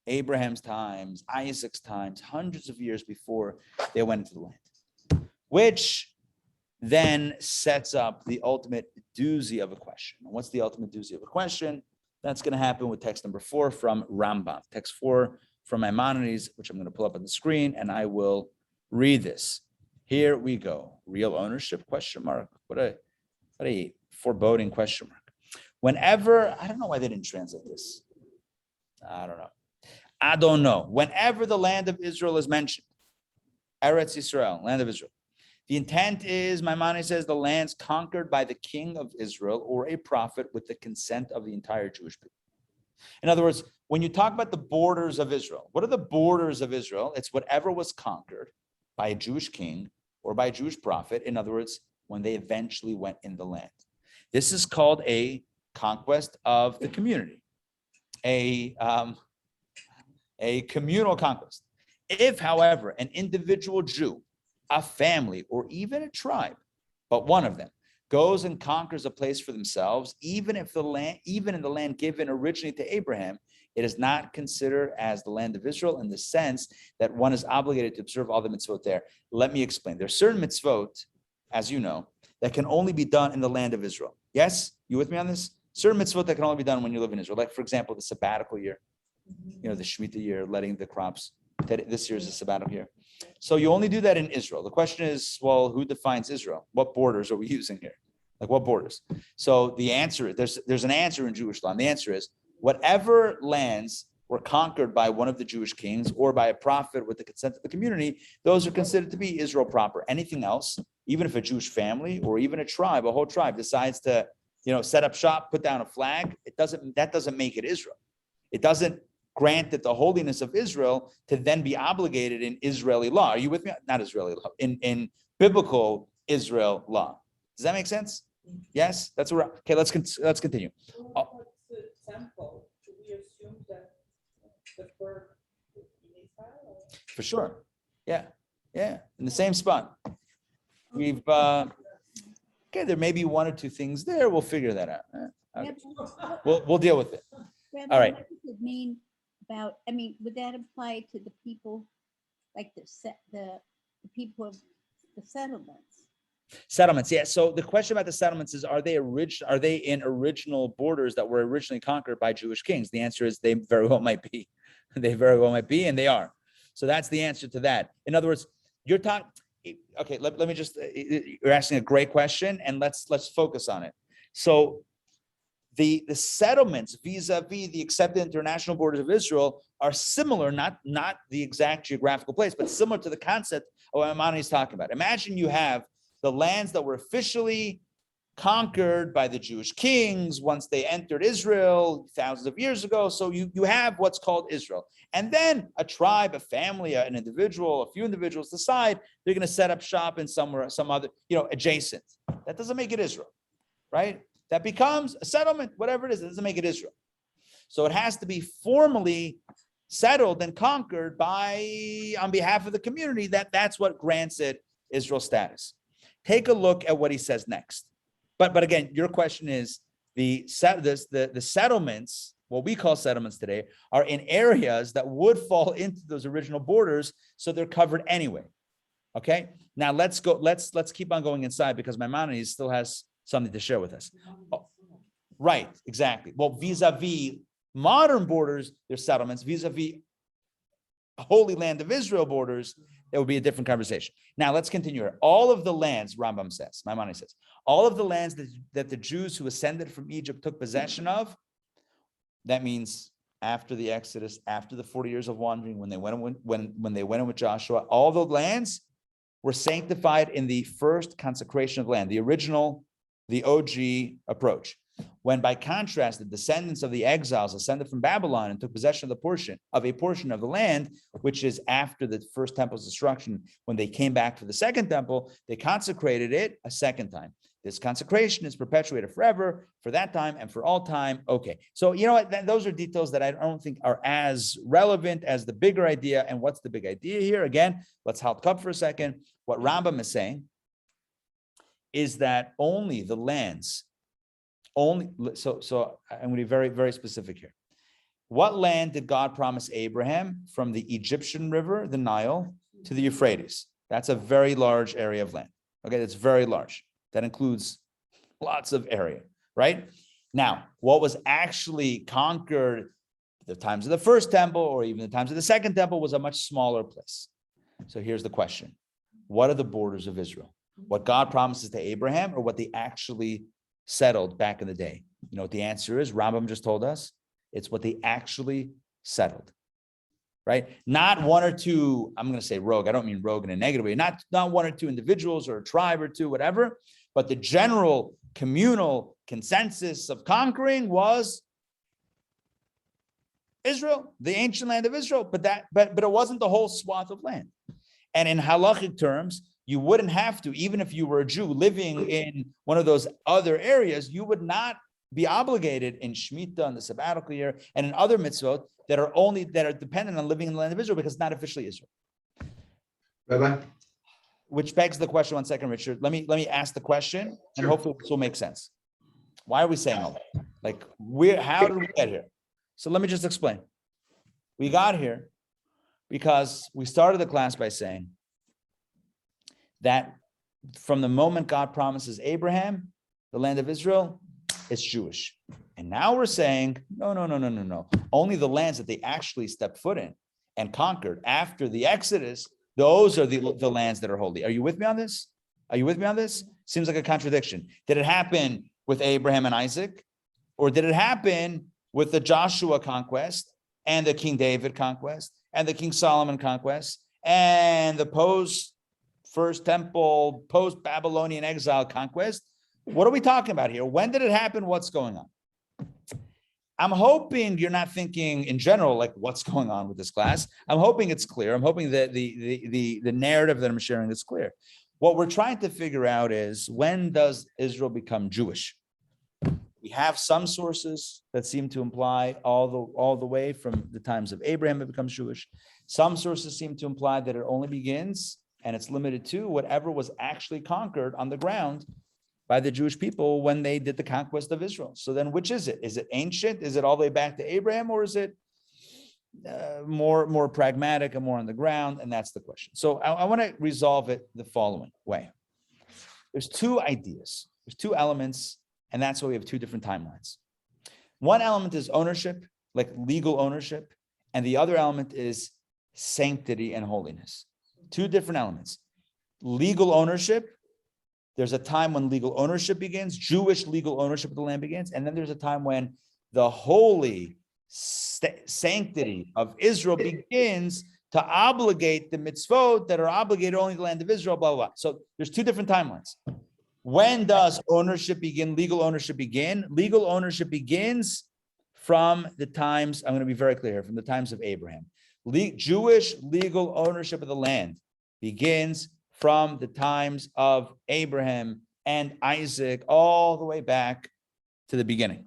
Abraham's times, Isaac's times, hundreds of years before they went into the land, which then sets up the ultimate doozy of a question. And what's the ultimate doozy of a question? That's going to happen with text number 4 from Rambam. Text 4 from Maimonides, which I'm going to pull up on the screen, and I will read this. Here we go. Real ownership, question mark. What a foreboding question mark. Whenever, I don't know why they didn't translate this. I don't know. Whenever the land of Israel is mentioned, Eretz Yisrael, land of Israel, the intent is, Maimonides says, the lands conquered by the king of Israel or a prophet with the consent of the entire Jewish people. In other words, when you talk about the borders of Israel, what are the borders of Israel? It's whatever was conquered by a Jewish king or by a Jewish prophet. In other words, when they eventually went in the land. This is called a conquest of the community, a communal conquest. If, however, an individual Jew, a family, or even a tribe, but one of them, goes and conquers a place for themselves, even in the land given originally to Abraham, it is not considered as the land of Israel in the sense that one is obligated to observe all the mitzvot there. Let me explain. There are certain mitzvot, as you know, that can only be done in the land of Israel. Yes? You with me on this? Certain mitzvot that can only be done when you live in Israel. Like, for example, the sabbatical year, the Shemitah year, letting the crops. This year is a sabbatical year. So you only do that in Israel. The question is, well, who defines Israel? What borders are we using here? Like, what borders? So the answer, there's an answer in Jewish law. And the answer is, whatever lands were conquered by one of the Jewish kings or by a prophet with the consent of the community, those are considered to be Israel proper. Anything else, even if a Jewish family or even a tribe, a whole tribe decides to, set up shop, put down a flag, that doesn't make it Israel. It doesn't grant it the holiness of Israel to then be obligated in Israeli law. Are you with me? Not Israeli law, in biblical Israel law. Does that make sense? Yes, that's what. Okay, let's continue. The temple, should we assume that the birth is in Israel? For sure. Yeah, in the same spot. We've, okay, there may be one or two things there. We'll figure that out. Okay. We'll deal with it. Rabbi, All right. what does it mean about, I mean, would that apply to the people, like the people of the settlements? Settlements, yeah. So the question about the settlements is, are they in original borders that were originally conquered by Jewish kings? The answer is they very well might be. They very well might be, and they are. So that's the answer to that. In other words, you're talking. Okay, let me just. You're asking a great question, and let's focus on it. So the settlements vis-a-vis the accepted international borders of Israel are similar, not the exact geographical place, but similar to the concept of what Amani is talking about. Imagine you have the lands that were officially conquered by the Jewish kings once they entered Israel thousands of years ago. So you have what's called Israel. And then a tribe, a family, an individual, a few individuals decide they're going to set up shop in somewhere, some other, adjacent. That doesn't make it Israel, right? That becomes a settlement, whatever it is. It doesn't make it Israel. So it has to be formally settled and conquered on behalf of the community. That's what grants it Israel status. Take a look at what he says next. But again, your question is the settlements, what we call settlements today, are in areas that would fall into those original borders, so they're covered anyway. Okay. Now let's keep on going inside because Maimonides still has something to share with us. Oh, right, exactly. Well, vis-a-vis modern borders, there's settlements. Vis-a-vis Holy Land of Israel borders, it would be a different conversation. Now let's continue here. All of the lands, Rambam says, Maimonides says, all of the lands that the Jews who ascended from Egypt took possession of, that means after the Exodus, after the 40 years of wandering, when they went in with Joshua, all the lands were sanctified in the first consecration of land, the original, the OG approach. When by contrast, the descendants of the exiles ascended from Babylon and took possession of a portion of the land, which is after the first temple's destruction, when they came back for the second temple, they consecrated it a second time. This consecration is perpetuated forever, for that time and for all time. Okay, so you know what? Those are details that I don't think are as relevant as the bigger idea. And what's the big idea here? Again, let's halt up for a second. What Rambam is saying is that only the lands, so I'm going to be very, very specific here. What land did God promise Abraham from the Egyptian river, the Nile, to the Euphrates? That's a very large area of land. Okay, that's very large. That includes lots of area, right? Now, what was actually conquered the times of the first temple or even the times of the second temple was a much smaller place. So here's the question. What are the borders of Israel? What God promises to Abraham or what they actually settled back in the day? You know what the answer is? Rambam just told us. It's what they actually settled, right? Not one or two, I'm going to say rogue. I don't mean rogue in a negative way. Not one or two individuals or a tribe or two, whatever. But the general communal consensus of conquering was Israel, the ancient land of Israel. But it wasn't the whole swath of land. And in halachic terms, you wouldn't have to, even if you were a Jew living in one of those other areas, you would not be obligated in Shemitah and the sabbatical year and in other mitzvot that are dependent on living in the land of Israel because it's not officially Israel. Rabbi? Which begs the question, 1 second, Richard. Let me ask the question and hopefully this will make sense. Why are we saying all that? Like, how did we get here? So let me just explain. We got here because we started the class by saying that from the moment God promises Abraham, the land of Israel, it's Jewish. And now we're saying, no. Only the lands that they actually stepped foot in and conquered after the Exodus, those are the lands that are holy. Are you with me on this? Seems like a contradiction. Did it happen with Abraham and Isaac? Or did it happen with the Joshua conquest and the King David conquest and the King Solomon conquest and the post-First Temple, post-Babylonian exile conquest? What are we talking about here? When did it happen? What's going on? I'm hoping you're not thinking in general, like what's going on with this class. I'm hoping it's clear. I'm hoping that the narrative that I'm sharing is clear. What we're trying to figure out is, when does Israel become Jewish? We have some sources that seem to imply all the way from the times of Abraham it becomes Jewish. Some sources seem to imply that it only begins and it's limited to whatever was actually conquered on the ground by the Jewish people when they did the conquest of Israel. So then which is it? Is it ancient? Is it all the way back to Abraham, or is it more pragmatic and more on the ground? And that's the question. So I want to resolve it the following way. There's two ideas, there's two elements, and that's why we have two different timelines. One element is ownership, like legal ownership, and the other element is sanctity and holiness. Two different elements. Legal ownership, there's a time when legal ownership begins, Jewish legal ownership of the land begins, and then there's a time when the holy sanctity of Israel begins to obligate the mitzvot that are obligated only to the land of Israel, blah, blah, blah. So there's two different timelines. When does ownership begin? Legal ownership begin? Legal ownership begins from the times, I'm going to be very clear here, from the times of Abraham. Jewish legal ownership of the land begins from the times of Abraham and Isaac all the way back to the beginning.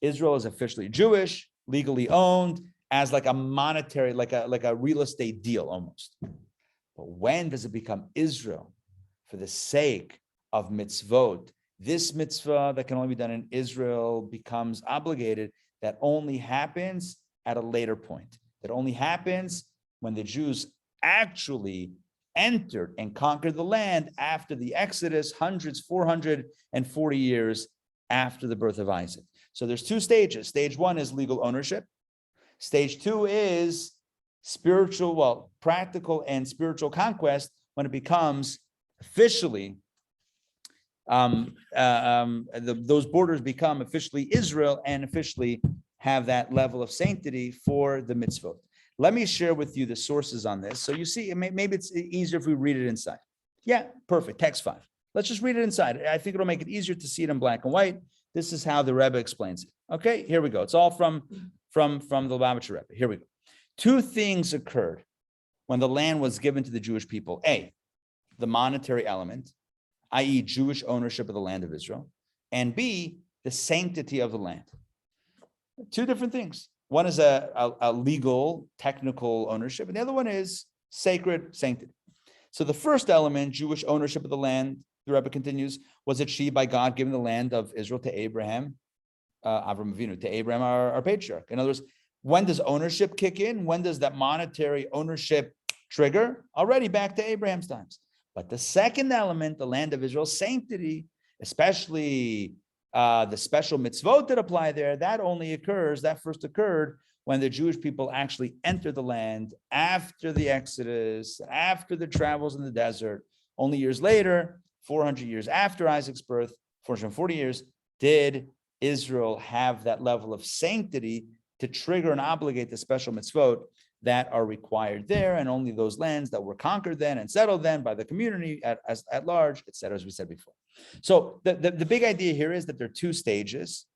Israel is officially Jewish, legally owned, as like a monetary, like a real estate deal almost. But when does it become Israel for the sake of mitzvot? This mitzvah that can only be done in Israel becomes obligated. That only happens at a later point. That only happens when the Jews actually entered and conquered the land after the Exodus, 440 years after the birth of Isaac. So there's two stages. Stage one is legal ownership. Stage two is practical and spiritual conquest, when it becomes officially, those borders become officially Israel and officially have that level of sanctity for the mitzvot. Let me share with you the sources on this. So you see, maybe it's easier if we read it inside. Yeah, perfect. Text 5. Let's just read it inside. I think it'll make it easier to see it in black and white. This is how the Rebbe explains it. Okay, here we go. It's all from the Lubavitcher Rebbe. Here we go. Two things occurred when the land was given to the Jewish people. A, the monetary element, i.e. Jewish ownership of the land of Israel. And B, the sanctity of the land. Two different things. One is a legal, technical ownership, and the other one is sacred sanctity. So the first element, Jewish ownership of the land, the Rebbe continues, was achieved by God giving the land of Israel to Abraham, Avram Avinu, to Abraham, our patriarch. In other words, when does ownership kick in? When does that monetary ownership trigger? Already back to Abraham's times. But the second element, the land of Israel's sanctity, especially the special mitzvot that apply there, that first occurred when the Jewish people actually entered the land after the Exodus, after the travels in the desert. Only years later, 400 years after Isaac's birth, 440 years, did Israel have that level of sanctity to trigger and obligate the special mitzvot that are required there, and only those lands that were conquered then and settled then by the community at large, et cetera, as we said before. So the big idea here is that there are two stages.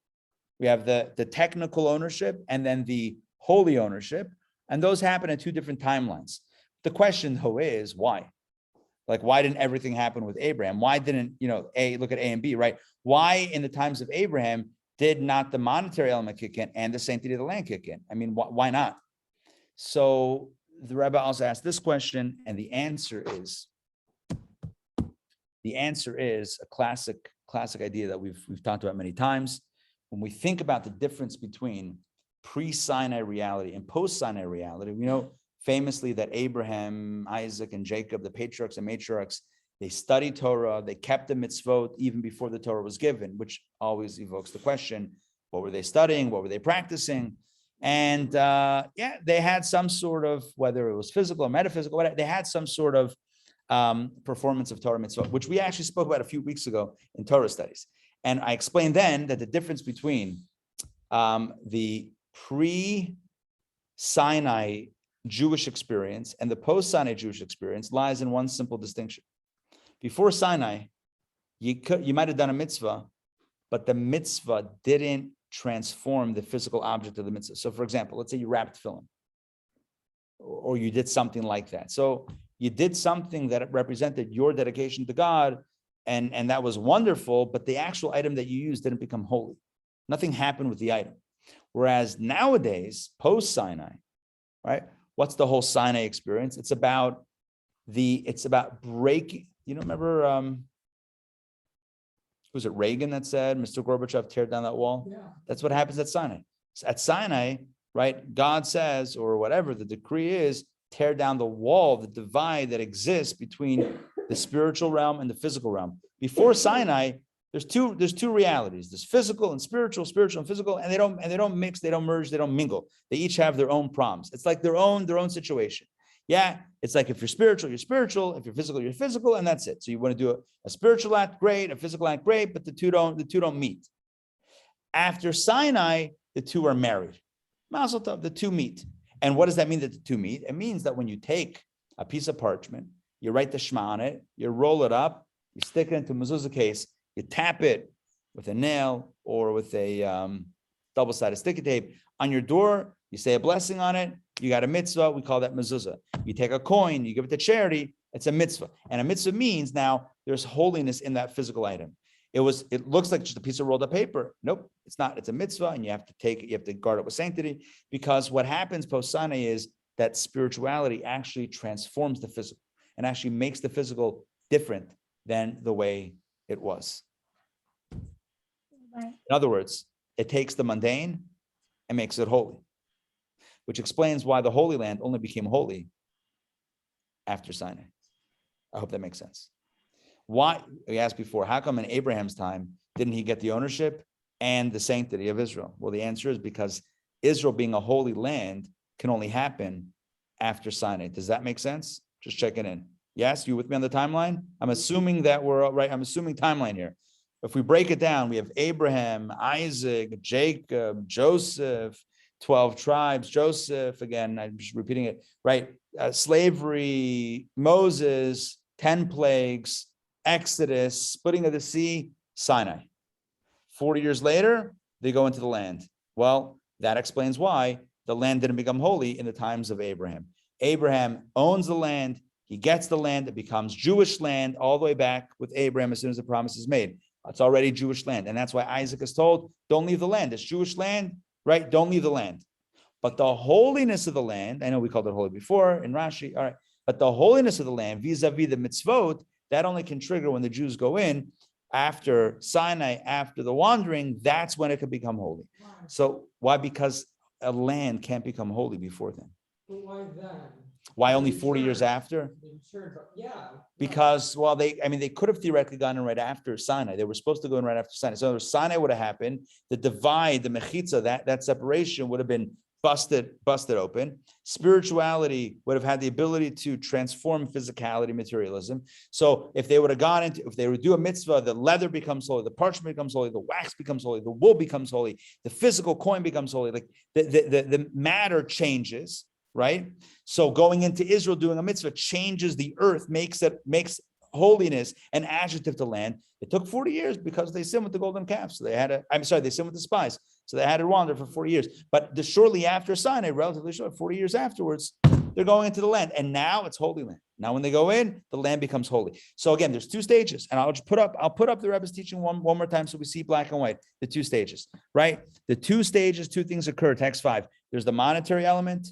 We have the technical ownership and then the holy ownership, and those happen at two different timelines. The question, though, is why? Like, why didn't everything happen with Abraham? Why didn't, look at A and B, right? Why in the times of Abraham did not the monetary element kick in and the sanctity of the land kick in? I mean, why not? So the Rebbe also asked this question, and the answer is a classic idea that we've talked about many times. When we think about the difference between pre-Sinai reality and post-Sinai reality, we know famously that Abraham, Isaac, and Jacob, the patriarchs and matriarchs, they studied Torah, they kept the mitzvot even before the Torah was given, which always evokes the question, what were they studying? What were they practicing? And they had some sort of, whether it was physical or metaphysical, whatever, they had some sort of performance of Torah mitzvah, which we actually spoke about a few weeks ago in Torah studies. And I explained then that the difference between the pre-Sinai Jewish experience and the post-Sinai Jewish experience lies in one simple distinction. Before Sinai, you might have done a mitzvah, but the mitzvah didn't transform the physical object of the mitzvah. So for example, let's say you wrapped tefillin, or you did something like that. So you did something that represented your dedication to God, and that was wonderful, but the actual item that you used didn't become holy. Nothing happened with the item. Whereas nowadays, post-Sinai, right? What's the whole Sinai experience? It's about breaking, remember, was it Reagan that said, Mr. Gorbachev, tear down that wall? Yeah. That's what happens at Sinai. At Sinai, right, God says, or whatever the decree is, tear down the wall, the divide that exists between the spiritual realm and the physical realm. Before Sinai, there's two realities. There's physical and spiritual and physical, and they don't mix, they don't merge, they don't mingle. They each have their own problems. It's like their own situation. Yeah, it's like if you're spiritual, you're spiritual. If you're physical, and that's it. So you want to do a spiritual act, great, a physical act, great, but the two don't meet. After Sinai, the two are married. Mazel tov, the two meet. And what does that mean that the two meet? It means that when you take a piece of parchment, you write the Shema on it, you roll it up, you stick it into a mezuzah case, you tap it with a nail or with a double-sided sticky tape on your door, you say a blessing on it, you got a mitzvah, we call that mezuzah. You take a coin, you give it to charity, it's a mitzvah. And a mitzvah means now there's holiness in that physical item. It looks like just a piece of rolled up paper. Nope, it's not. It's a mitzvah, and you have to take it, you have to guard it with sanctity, because what happens post-Sinai is that spirituality actually transforms the physical and actually makes the physical different than the way it was. Right. In other words, it takes the mundane and makes it holy, which explains why the Holy Land only became holy after Sinai. I hope that makes sense. Why, we asked before, how come in Abraham's time didn't he get the ownership and the sanctity of Israel? Well, the answer is because Israel being a holy land can only happen after Sinai. Does that make sense? Just checking in. Yes, you with me on the timeline? I'm assuming that we're right. I'm assuming timeline here. If we break it down, we have Abraham, Isaac, Jacob, Joseph, 12 tribes, Joseph, again, I'm just repeating it, right? Slavery, Moses, 10 plagues, Exodus, splitting of the sea, Sinai. 40 years later, they go into the land. Well, that explains why the land didn't become holy in the times of Abraham. Abraham owns the land. He gets the land. It becomes Jewish land all the way back with Abraham as soon as the promise is made. It's already Jewish land. And that's why Isaac is told, don't leave the land. It's Jewish land, right? Don't leave the land. But the holiness of the land, I know we called it holy before in Rashi, all right. But the holiness of the land vis-a-vis the mitzvot, that only can trigger when the Jews go in after Sinai, after the wandering, that's when it can become holy. Why? So why? Because a land can't become holy before then. But why then? Why only 40 years after? Yeah. Because, well, they could have theoretically gone in right after Sinai. They were supposed to go in right after Sinai. So if Sinai would have happened, the divide, the mechitza, that separation would have been busted open. Spirituality would have had the ability to transform physicality, materialism. So if they would have gone into, if they would do a mitzvah, the leather becomes holy, the parchment becomes holy, the wax becomes holy, the wool becomes holy, the physical coin becomes holy, like the matter changes, right? So going into Israel, doing a mitzvah changes the earth, makes holiness an adjective to land. It took 40 years because they sinned with the golden calf. So they sinned with the spies. So they had to wander for 40 years. But shortly after Sinai, relatively short, 40 years afterwards, they're going into the land. And now it's holy land. Now when they go in, the land becomes holy. So again, there's two stages. And I'll put up the Rebbe's teaching one more time so we see black and white, the two stages, right? The two stages, two things occur, text 5. There's the monetary element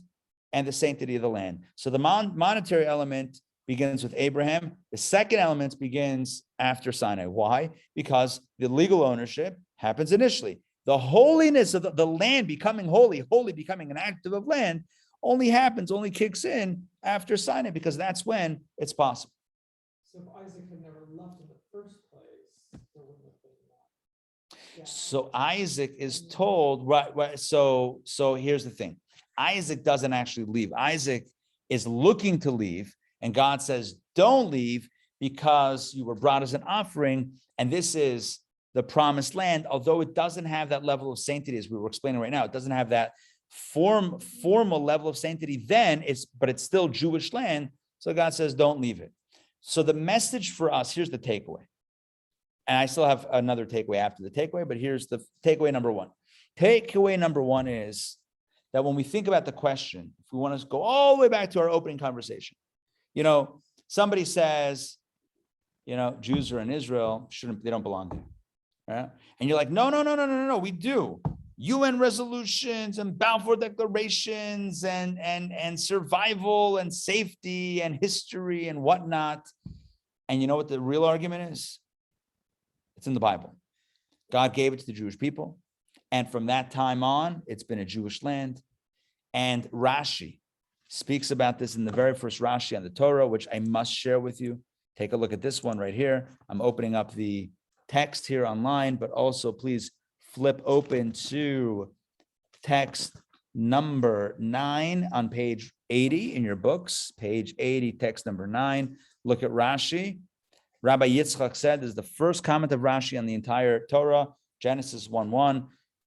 and the sanctity of the land. So the monetary element begins with Abraham. The second element begins after Sinai. Why? Because the legal ownership happens initially. The holiness of the land becoming holy becoming an active of land, only kicks in after Sinai, because that's when it's possible. So if Isaac had never left in the first place, there wouldn't have been that. Yeah. So Isaac is told, right. So here's the thing. Isaac doesn't actually leave. Isaac is looking to leave, and God says, don't leave because you were brought as an offering, and this is the promised land, although it doesn't have that level of sanctity as we were explaining right now. It doesn't have that formal level of sanctity then, but it's still Jewish land. So God says, don't leave it. So the message for us, here's the takeaway. And I still have another takeaway after the takeaway, but here's the takeaway number one. Takeaway number one is that when we think about the question, if we want to go all the way back to our opening conversation, somebody says, Jews are in Israel, they don't belong there. Right? And you're like, no, we do. UN resolutions and Balfour declarations and survival and safety and history and whatnot. And you know what the real argument is? It's in the Bible. God gave it to the Jewish people. And from that time on, it's been a Jewish land. And Rashi speaks about this in the very first Rashi on the Torah, which I must share with you. Take a look at this one right here. I'm opening up the text here online, but also please flip open to text number 9 on page 80 in your books, page 80, text number 9. Look at Rashi. Rabbi Yitzchak said, this is the first comment of Rashi on the entire Torah, Genesis 1:1.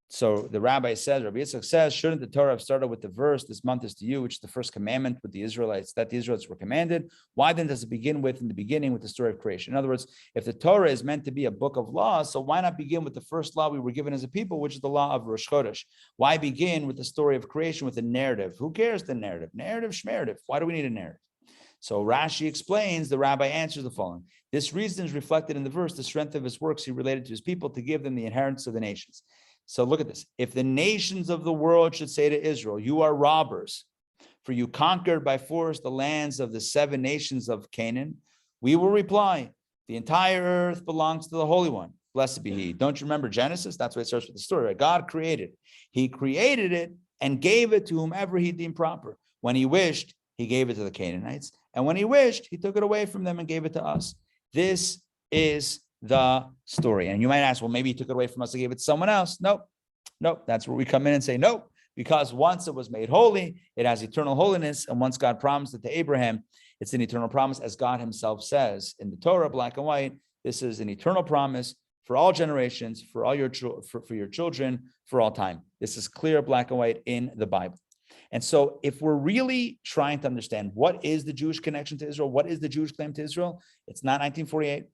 So the rabbi says, Rabbi Yitzchak says, shouldn't the Torah have started with the verse, this month is to you, which is the first commandment with the Israelites, that the Israelites were commanded? Why then does it begin with, in the beginning, with the story of creation? In other words, if the Torah is meant to be a book of laws, so why not begin with the first law we were given as a people, which is the law of Rosh Chodesh? Why begin with the story of creation with a narrative? Who cares the narrative? Narrative, shmerative. Why do we need a narrative? So Rashi explains, the rabbi answers the following. This reason is reflected in the verse, the strength of his works he related to his people to give them the inheritance of the nations. So look at this. If the nations of the world should say to Israel, you are robbers, for you conquered by force the lands of the 7 nations of Canaan, we will reply, the entire earth belongs to the Holy One. Blessed be he. Don't you remember Genesis? That's why it starts with the story, right? God created. He created it and gave it to whomever he deemed proper. When he wished, he gave it to the Canaanites. And when he wished, he took it away from them and gave it to us. This is the story. And you might ask, well, maybe he took it away from us and gave it to someone else. Nope. That's where we come in and say, nope, because once it was made holy, it has eternal holiness. And once God promised it to Abraham, it's an eternal promise, as God himself says in the Torah, black and white. This is an eternal promise for all generations, for all your for your children, for all time. This is clear, black and white in the Bible. And so if we're really trying to understand what is the Jewish connection to Israel, what is the Jewish claim to Israel, it's not 1948.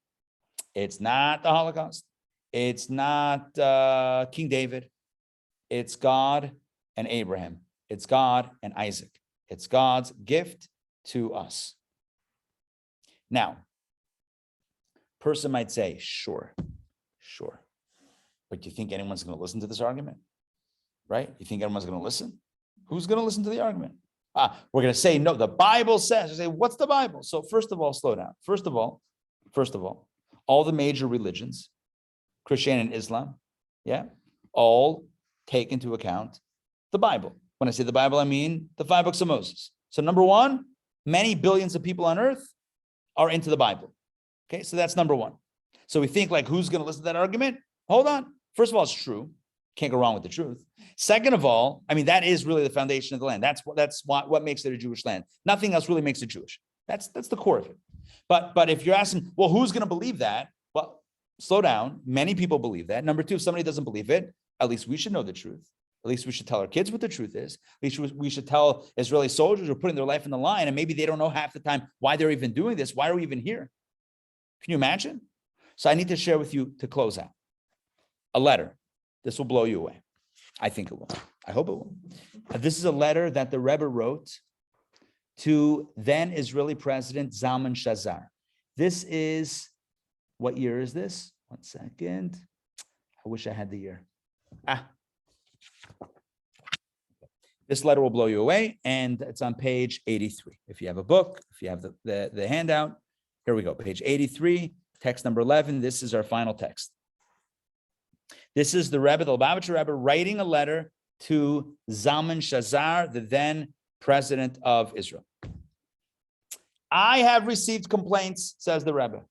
It's not the Holocaust. It's not King David. It's God and Abraham. It's God and Isaac. It's God's gift to us. Now, person might say, sure. But do you think anyone's going to listen to this argument? Right? You think anyone's going to listen? Who's going to listen to the argument? We're going to say, no, the Bible says. You say, what's the Bible? So first of all, slow down. First of all, all the major religions, Christianity and Islam, all take into account the Bible. When I say the Bible, I mean the 5 books of Moses. So number one, many billions of people on earth are into the Bible. Okay, so that's number one. So we think like, who's going to listen to that argument? Hold on. First of all, it's true. Can't go wrong with the truth. Second of all, I mean, that is really the foundation of the land. That's what makes it a Jewish land. Nothing else really makes it Jewish. That's the core of it. But if you're asking, well, who's going to believe that? Well, slow down. Many people believe that. Number two, if somebody doesn't believe it, at least we should know the truth. At least we should tell our kids what the truth is. At least we should tell Israeli soldiers who are putting their life in the line, and maybe they don't know half the time why they're even doing this. Why are we even here? Can you imagine? So I need to share with you to close out a letter. This will blow you away. I think it will. I hope it will. This is a letter that the Rebbe wrote to then Israeli President Zalman Shazar. This is, what year is this? 1 second. I wish I had the year. This letter will blow you away, and it's on page 83. If you have a book, if you have the handout, here we go. Page 83, text number 11. This is our final text. This is the Rebbe, the Lubavitcher Rebbe, writing a letter to Zalman Shazar, the then president of Israel. I have received complaints, says the Rebbe.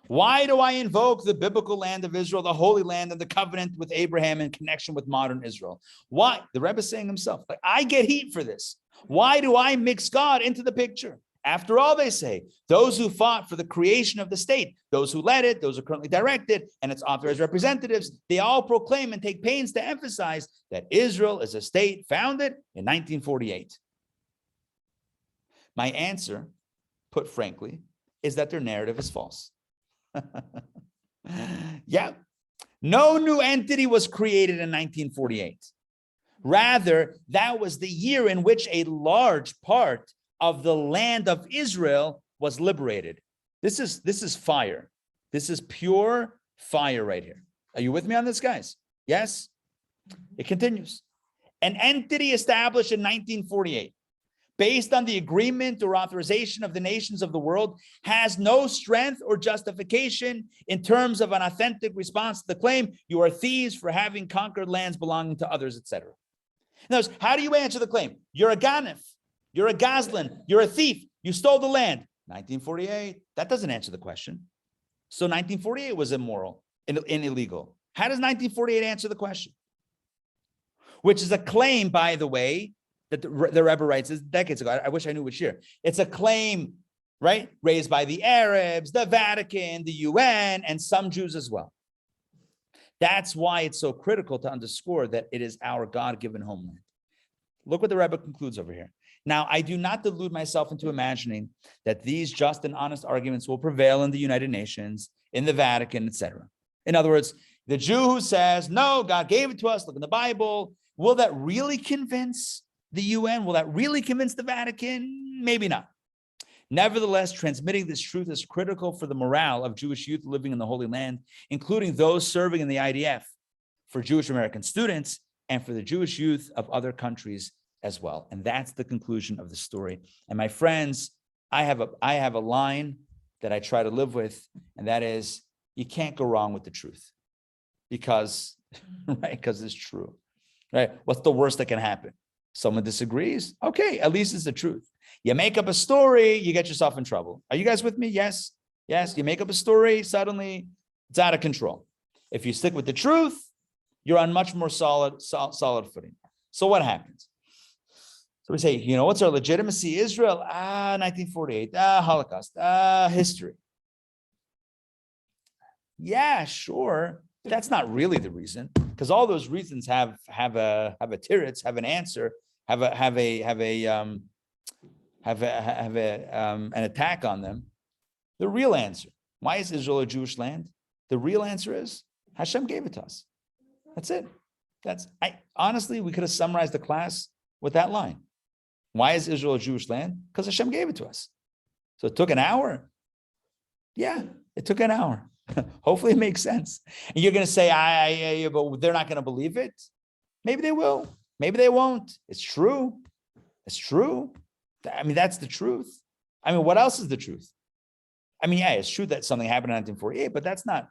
Why do I invoke the biblical land of Israel, the Holy Land, and the covenant with Abraham in connection with modern Israel? Why? The Rebbe is saying himself, like, I get heat for this. Why do I mix God into the picture? After all, they say, those who fought for the creation of the state, those who led it, those who currently direct it, and its authorized representatives, they all proclaim and take pains to emphasize that Israel is a state founded in 1948. My answer, put frankly, is that their narrative is false. No new entity was created in 1948. Rather, that was the year in which a large part of the land of Israel was liberated. This is fire. This is pure fire right here. Are you with me on this, guys? Yes? It continues. An entity established in 1948, based on the agreement or authorization of the nations of the world, has no strength or justification in terms of an authentic response to the claim, you are thieves for having conquered lands belonging to others, etc. In other words, how do you answer the claim? You're a ganef, you're a gazlan, you're a thief, you stole the land. 1948, that doesn't answer the question. So 1948 was immoral and illegal. How does 1948 answer the question? Which is a claim, by the way, that the Rebbe writes this decades ago. I wish I knew which year. It's a claim, right, raised by the Arabs, the Vatican, the UN, and some Jews as well. That's why it's so critical to underscore that it is our God-given homeland. Look what the Rebbe concludes over here. Now, I do not delude myself into imagining that these just and honest arguments will prevail in the United Nations, in the Vatican, etc. In other words, the Jew who says, no, God gave it to us, look in the Bible, will that really convince the UN? Will that really convince the Vatican? Maybe not. Nevertheless, transmitting this truth is critical for the morale of Jewish youth living in the Holy Land, including those serving in the IDF, for Jewish American students, and for the Jewish youth of other countries as well. And that's the conclusion of the story. And my friends, I have a line that I try to live with, and that is, you can't go wrong with the truth, because, right, because it's true, right? What's the worst that can happen? Someone disagrees. Okay, at least it's the truth. You make up a story, you get yourself in trouble. Are you guys with me? Yes. Yes. You make up a story, suddenly it's out of control. If you stick with the truth, you're on much more solid footing. So what happens? So we say, you know, what's our legitimacy? Israel, 1948, Holocaust, history. Yeah, sure. That's not really the reason, because all those reasons have a tiritz, have an answer, have an attack on them. The real answer, why is Israel a Jewish land? The real answer is Hashem gave it to us. That's it. Honestly, we could have summarized the class with that line. Why is Israel a Jewish land? Because Hashem gave it to us. So it took an hour. Yeah, it took an hour. Hopefully it makes sense. And you're going to say, but they're not going to believe it. Maybe they will. Maybe they won't. It's true. It's true. I mean, that's the truth. I mean, what else is the truth? I mean, yeah, it's true that something happened in 1948, but it's not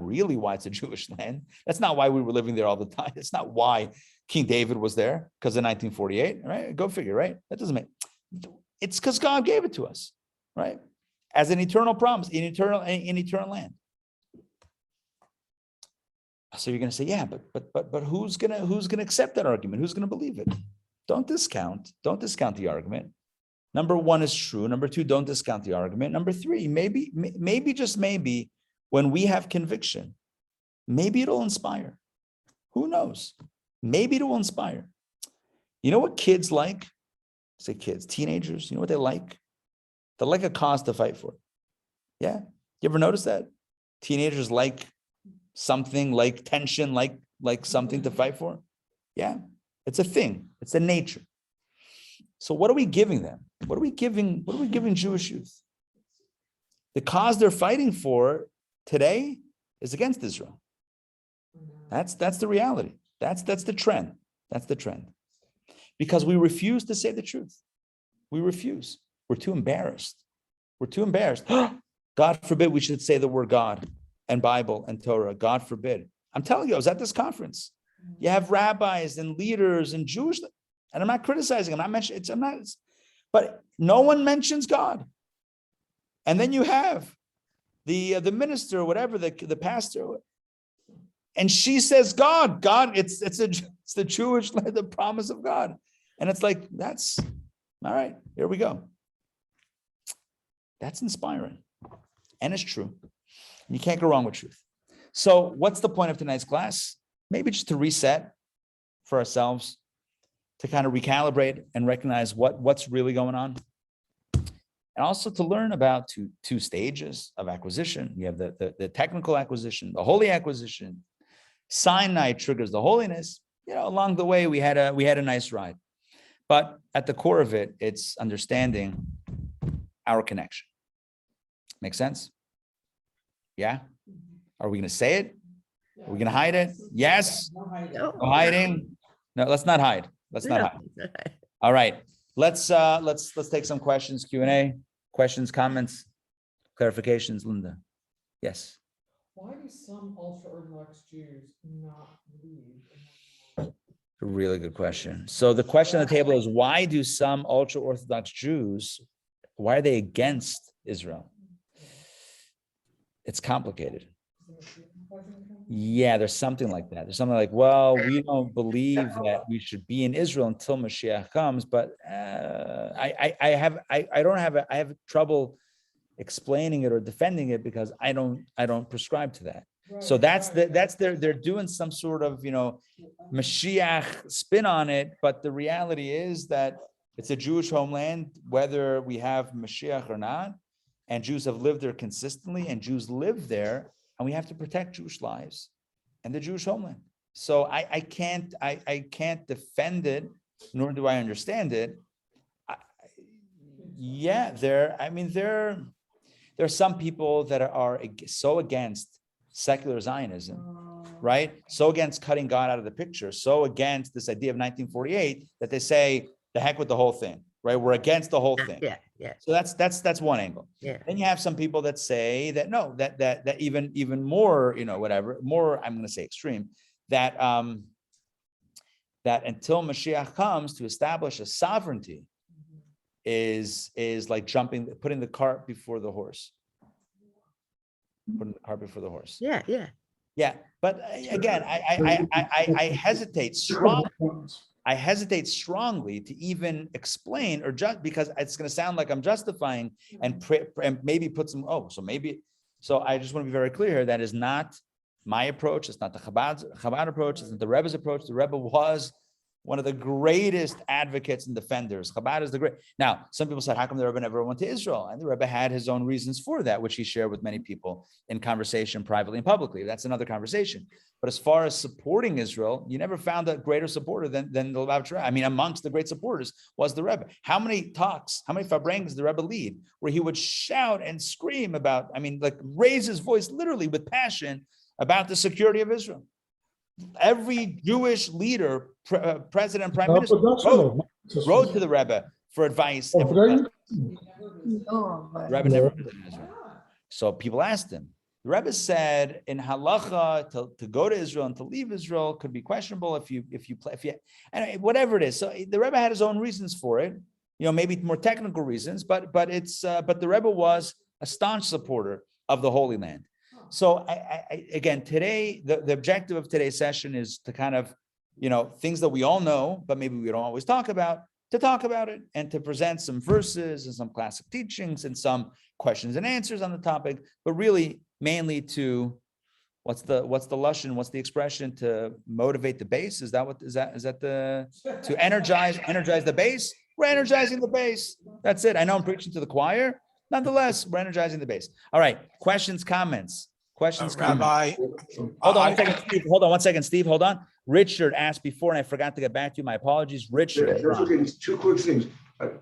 really why it's a Jewish land. That's not why we were living there all the time. It's not why King David was there, because in 1948, right? Go figure, right? That doesn't make, it's because God gave it to us, right? As an eternal promise, in eternal land. So you're going to say, yeah, but who's going to accept that argument? Who's going to believe it? Don't discount the argument. Number one is true. Number two, don't discount the argument. Number three, maybe just maybe, when we have conviction, maybe it'll inspire. Who knows? Maybe it will inspire. You know what kids like? Say kids, teenagers, you know what they like? They like a cause to fight for. Yeah. You ever notice that? Teenagers like something, like tension, like something to fight for. Yeah. It's a thing. It's a nature. So what are we giving them? What are we giving Jewish youth? The cause they're fighting for today is against Israel. That's the reality. That's the trend. That's the trend. Because we refuse to say the truth. We refuse. We're too embarrassed. We're too embarrassed. God forbid we should say the word God and Bible and Torah. God forbid. I'm telling you, I was at this conference. You have rabbis and leaders and Jewish, and I'm not criticizing. But no one mentions God. And then you have the minister or whatever, the pastor, and she says God, it's the Jewish, the promise of God. And it's like, that's all right, here we go. That's inspiring. And it's true. You can't go wrong with truth. So what's the point of tonight's class? Maybe just to reset for ourselves, to kind of recalibrate and recognize what's really going on. And also to learn about two stages of acquisition. You have the technical acquisition, the holy acquisition. Sinai triggers the holiness. You know, along the way, we had a nice ride. But at the core of it, it's understanding our connection. Make sense? Yeah? Are we going to say it? Are we going to hide it? Yes? No hiding. No. No hiding? No, let's not hide. Let's not hide. No. All right. Let's take some questions, Q&A, questions, comments, clarifications, Linda. Yes. Why do some ultra-Orthodox Jews not believe in A really good question. So the question on the table is, why do some ultra-Orthodox Jews, why are they against Israel? It's complicated. Yeah, there's something like that. There's something like, well, we don't believe that we should be in Israel until Mashiach comes, but I have trouble explaining it or defending it because I don't prescribe to that. So they're doing some sort of, Mashiach spin on it, but the reality is that it's a Jewish homeland, whether we have Mashiach or not, and Jews have lived there consistently, and Jews live there, and we have to protect Jewish lives and the Jewish homeland. So I can't defend it, nor do I understand it. There are some people that are so against secular Zionism, right? So against cutting God out of the picture, so against this idea of 1948 that they say, the heck with the whole thing, right? We're against the whole thing. Yeah. So that's one angle. Yeah. Then you have some people that say that no, that even more, more, I'm going to say extreme, that that until Mashiach comes to establish a sovereignty is like putting the cart before the horse. Putting the cart before the horse. Yeah. But again, I hesitate strongly. I hesitate strongly to even explain or just because it's going to sound like I'm justifying and maybe put some, so I just want to be very clear here. That is not my approach. It's not the Chabad approach. It's not the Rebbe's approach. The Rebbe was one of the greatest advocates and defenders. Chabad is the great. Now, some people said, how come the Rebbe never went to Israel? And the Rebbe had his own reasons for that, which he shared with many people in conversation, privately and publicly. That's another conversation. But as far as supporting Israel, you never found a greater supporter than the Lubavitcher. I mean, amongst the great supporters was the Rebbe. How many talks, how many Fabrengs did the Rebbe lead where he would shout and scream about, raise his voice literally with passion about the security of Israel? Every Jewish leader, president, prime minister, wrote to the Rebbe for advice. Rebbe never visited Israel. So people asked him. The Rebbe said in halacha to go to Israel and to leave Israel could be questionable if you anyway, whatever it is. So the Rebbe had his own reasons for it, maybe more technical reasons, but the Rebbe was a staunch supporter of the Holy Land. So again, today, the objective of today's session is to kind of, things that we all know, but maybe we don't always talk about, to talk about it and to present some verses and some classic teachings and some questions and answers on the topic, but really mainly to, what's the lashon, what's the expression, to motivate the base? Is that to energize the base? We're energizing the base. That's it. I know I'm preaching to the choir. Nonetheless, we're energizing the base. All right. Questions, comments. Rabbi, Hold on 1 second, Steve. Hold on 1 second, Steve. Hold on. Richard asked before, and I forgot to get back to you. My apologies, Richard. That's okay. Just two quick things.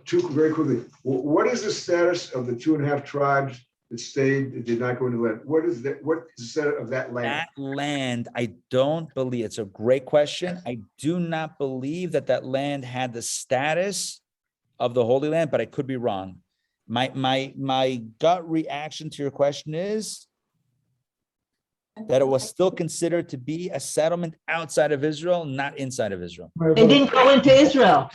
Two very quickly. What is the status of the 2.5 tribes that did not go into the land? What is the status of that land? That land, I don't believe. It's a great question. I do not believe that land had the status of the Holy Land, but I could be wrong. My gut reaction to your question is that it was still considered to be a settlement outside of Israel, not inside of Israel. They didn't go into Israel.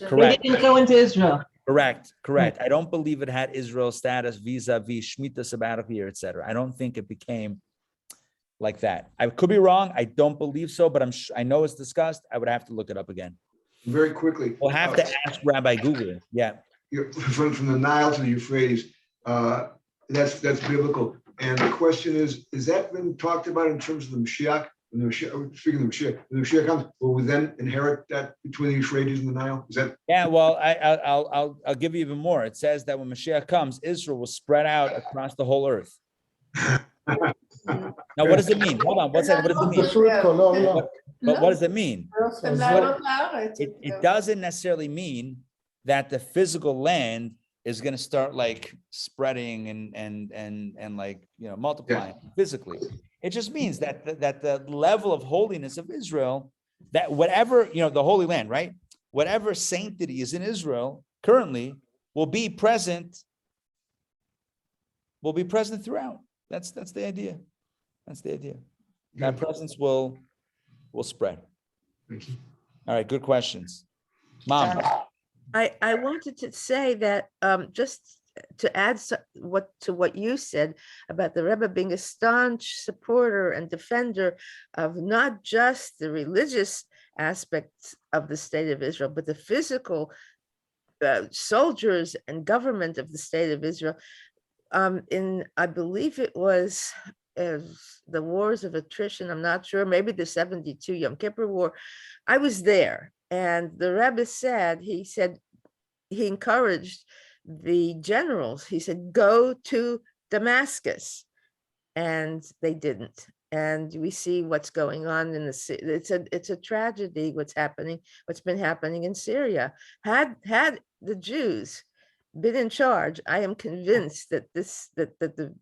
Correct. They didn't go into Israel. Correct. I don't believe it had Israel status vis-a-vis Shemitah, sabbatical year, etc. I don't think it became like that. I could be wrong. I don't believe so, but I know it's discussed. I would have to look it up again. Very quickly. We'll have to ask Rabbi Google. Yeah. From the Nile to the Euphrates, that's biblical. And the question is that been talked about in terms of the Mashiach? Speaking of the Mashiach comes, will we then inherit that between the Euphrates and the Nile? Is that? Yeah, well, I'll give you even more. It says that when Mashiach comes, Israel will spread out across the whole earth. Now, what does it mean? Hold on, what does it mean? But what does it mean? It doesn't necessarily mean that the physical land is going to start like spreading and like, multiplying physically. It just means that the level of holiness of Israel, that whatever, the Holy Land, right? Whatever sanctity is in Israel currently will be present throughout. That's the idea. That's the idea. That presence will spread. All right, good questions. Mom. I wanted to say that just to add what you said about the Rebbe being a staunch supporter and defender of not just the religious aspects of the state of Israel, but the physical soldiers and government of the state of Israel. I believe it was the wars of attrition, I'm not sure, maybe the 72 Yom Kippur War. I was there, and the Rebbe said, he encouraged the generals. He said, go to Damascus, and they didn't. And we see what's going on in the city. It's a tragedy what's been happening in Syria. Had the Jews been in charge, I am convinced that the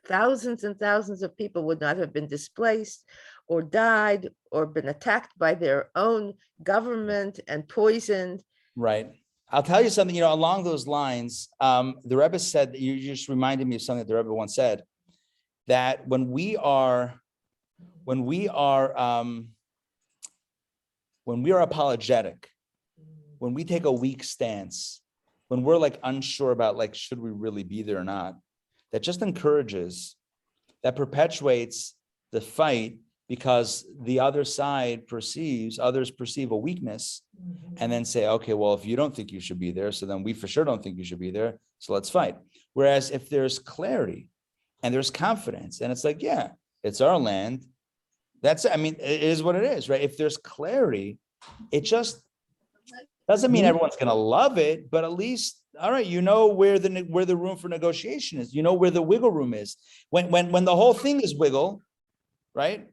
thousands and thousands of people would not have been displaced or died or been attacked by their own government and poisoned. Right. I'll tell you something, along those lines, the Rebbe said, you just reminded me of something that the Rebbe once said, that when we are apologetic, when we take a weak stance, when we're like unsure about like, should we really be there or not, that just encourages, that perpetuates the fight, because the other side others perceive a weakness and then say, okay, well, if you don't think you should be there, so then we for sure don't think you should be there, so let's fight. Whereas if there's clarity and there's confidence and it's like, yeah, it's our land, it is what it is, right? If there's clarity, it just doesn't mean everyone's going to love it, but at least, all right, where the room for negotiation is, where the wiggle room is. When the whole thing is wiggle, right?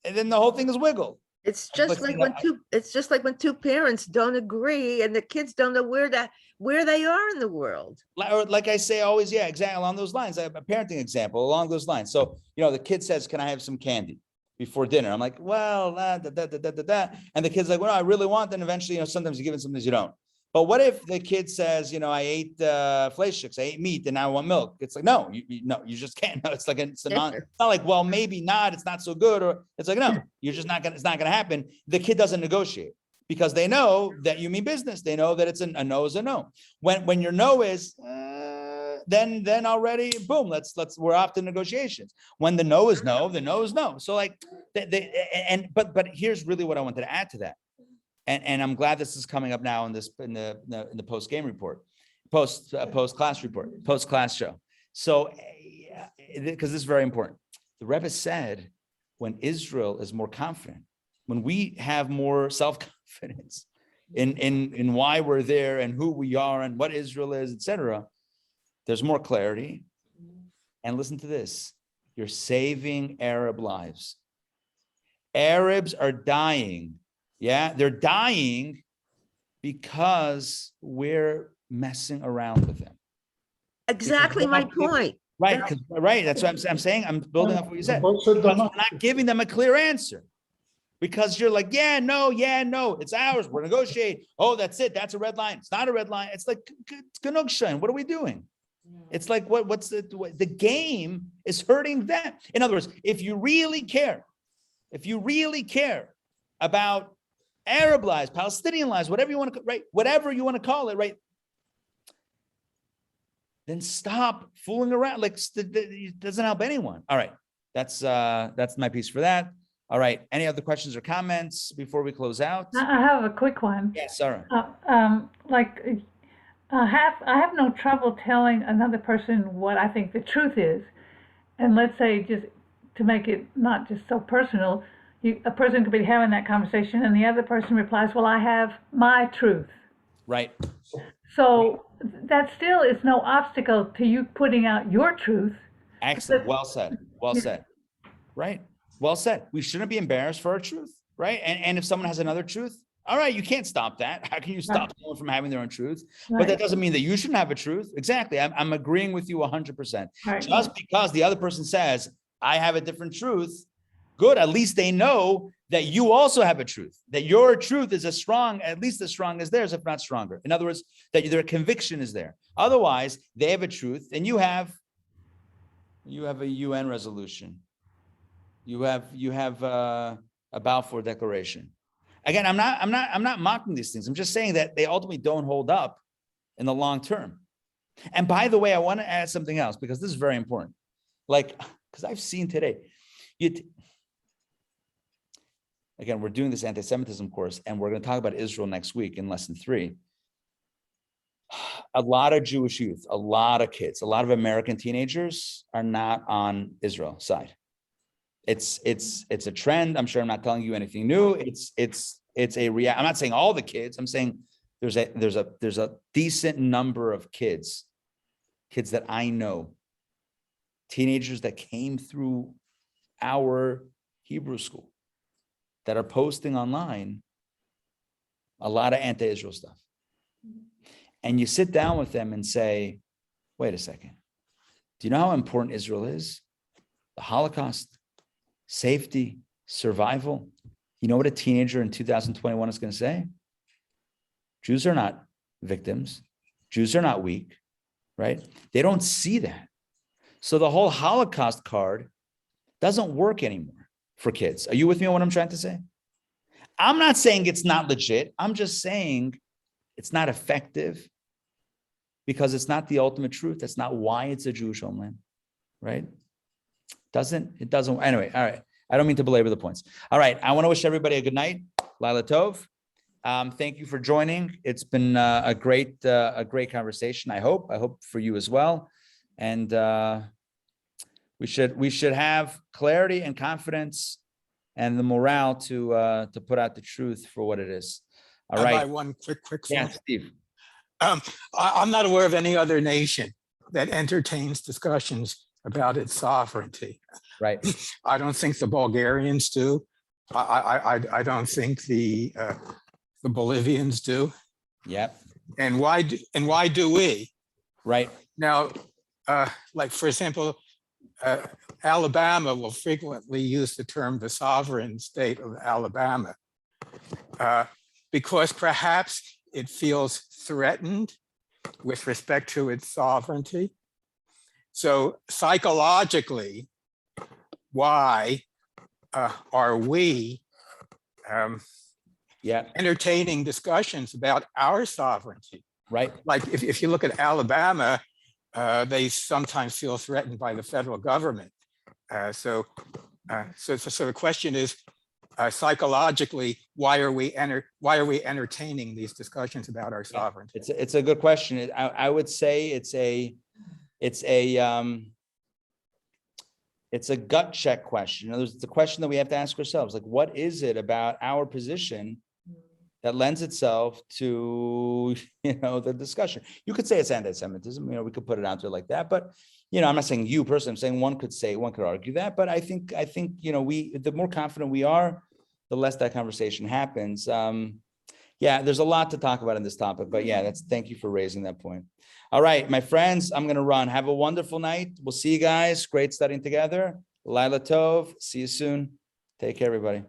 And then the whole thing is wiggle. It's just like when two parents don't agree and the kids don't know where they are in the world. Like I say always, yeah, exactly along those lines. I have a parenting example along those lines. So, the kid says, can I have some candy before dinner? I'm like, well, and the kid's like, well, no, I really want. Then eventually, sometimes you give it, sometimes you don't. But what if the kid says, I ate fleischsticks, I ate meat, and now I want milk? It's like, no, you just can't. No, it's like it's not like, well, maybe not. It's not so good, or it's like, no, you're just not gonna. It's not gonna happen. The kid doesn't negotiate because they know that you mean business. They know that it's a no is a no. When your no is, then already boom, we're off to negotiations. When the no is no, the no is no. So like, but here's really what I wanted to add to that. And I'm glad this is coming up now in the post game report, post class report, post class show. So, because this is very important, the Rebbe said, when Israel is more confident, when we have more self-confidence in why we're there and who we are and what Israel is, etc., there's more clarity. And listen to this: you're saving Arab lives. Arabs are dying. Yeah, they're dying because we're messing around with them. Exactly my point. Right, right. That's what I'm saying. I'm building off what you said. We're not giving them a clear answer because you're like, yeah, no, it's ours. We're negotiating. Oh, that's it. That's a red line. It's not a red line. It's like, what are we doing? It's like, what's the game is hurting them. In other words, if you really care about Arab lives, Palestinian lives, whatever you want to call it, right? Then stop fooling around. Like, it doesn't help anyone. All right, that's my piece for that. All right, any other questions or comments before we close out? I have a quick one. Yes, Sarah. I have no trouble telling another person what I think the truth is, and let's say, just to make it not just so personal, a person could be having that conversation and the other person replies, well, I have my truth. Right. So that still is no obstacle to you putting out your truth. Excellent. Well said. Well said. Right. Well said. We shouldn't be embarrassed for our truth. Right. And if someone has another truth, All right, you can't stop that. How can you stop someone from having their own truth? But Right. that doesn't mean that you shouldn't have a truth. Exactly. I'm agreeing with you 100%. Right. Just because the other person says, I have a different truth, good. At least they know that you also have a truth, that your truth is as strong, at least as strong as theirs, if not stronger. In other words, that their conviction is there. Otherwise, they have a truth and you have a UN resolution. You have a Balfour Declaration. Again, I'm not mocking these things. I'm just saying that they ultimately don't hold up in the long term. And by the way, I want to add something else because this is very important. Like, because I've seen today, again, we're doing this anti-Semitism course, and we're going to talk about Israel next week in lesson 3. A lot of Jewish youth, a lot of kids, a lot of American teenagers are not on Israel's side. It's a trend. I'm sure I'm not telling you anything new. It's a reality. I'm not saying all the kids. I'm saying there's a decent number of kids that I know, teenagers that came through our Hebrew school that are posting online a lot of anti-Israel stuff. And you sit down with them and say, wait a second, do you know how important Israel is? The Holocaust, safety, survival. You know what a teenager in 2021 is going to say? Jews are not victims. Jews are not weak, right? They don't see that. So the whole Holocaust card doesn't work anymore for kids. Are you with me on what I'm trying to say? I'm not saying it's not legit. I'm just saying it's not effective because it's not the ultimate truth. That's not why it's a Jewish homeland, right? It doesn't. Anyway, all right. I don't mean to belabor the points. All right. I want to wish everybody a good night. Laila Tov. Thank you for joining. It's been a great conversation. I hope for you as well. And we should have clarity and confidence and the morale to put out the truth for what it is. All right. One quick Yeah, thought. Steve. I'm not aware of any other nation that entertains discussions about its sovereignty. Right. I don't think the Bulgarians do. I don't think the Bolivians do. Yep. And why do we? Right. Now, like for example, Alabama will frequently use the term the sovereign state of Alabama because perhaps it feels threatened with respect to its sovereignty. So psychologically, why are we entertaining discussions about our sovereignty? Right. Like if you look at Alabama, they sometimes feel threatened by the federal government. So the question is, psychologically, why are we entertaining these discussions about our sovereignty? It's a good question. I would say it's a gut check question. In other words, it's a question that we have to ask ourselves, like, what is it about our position that lends itself to, the discussion? You could say it's anti-Semitism, we could put it out there like that, but, I'm not saying you personally, I'm saying one could argue that, but I think, the more confident we are, the less that conversation happens. There's a lot to talk about in this topic, but thank you for raising that point. All right, my friends, I'm going to run. Have a wonderful night. We'll see you guys. Great studying together. Laila Tov. See you soon. Take care, everybody.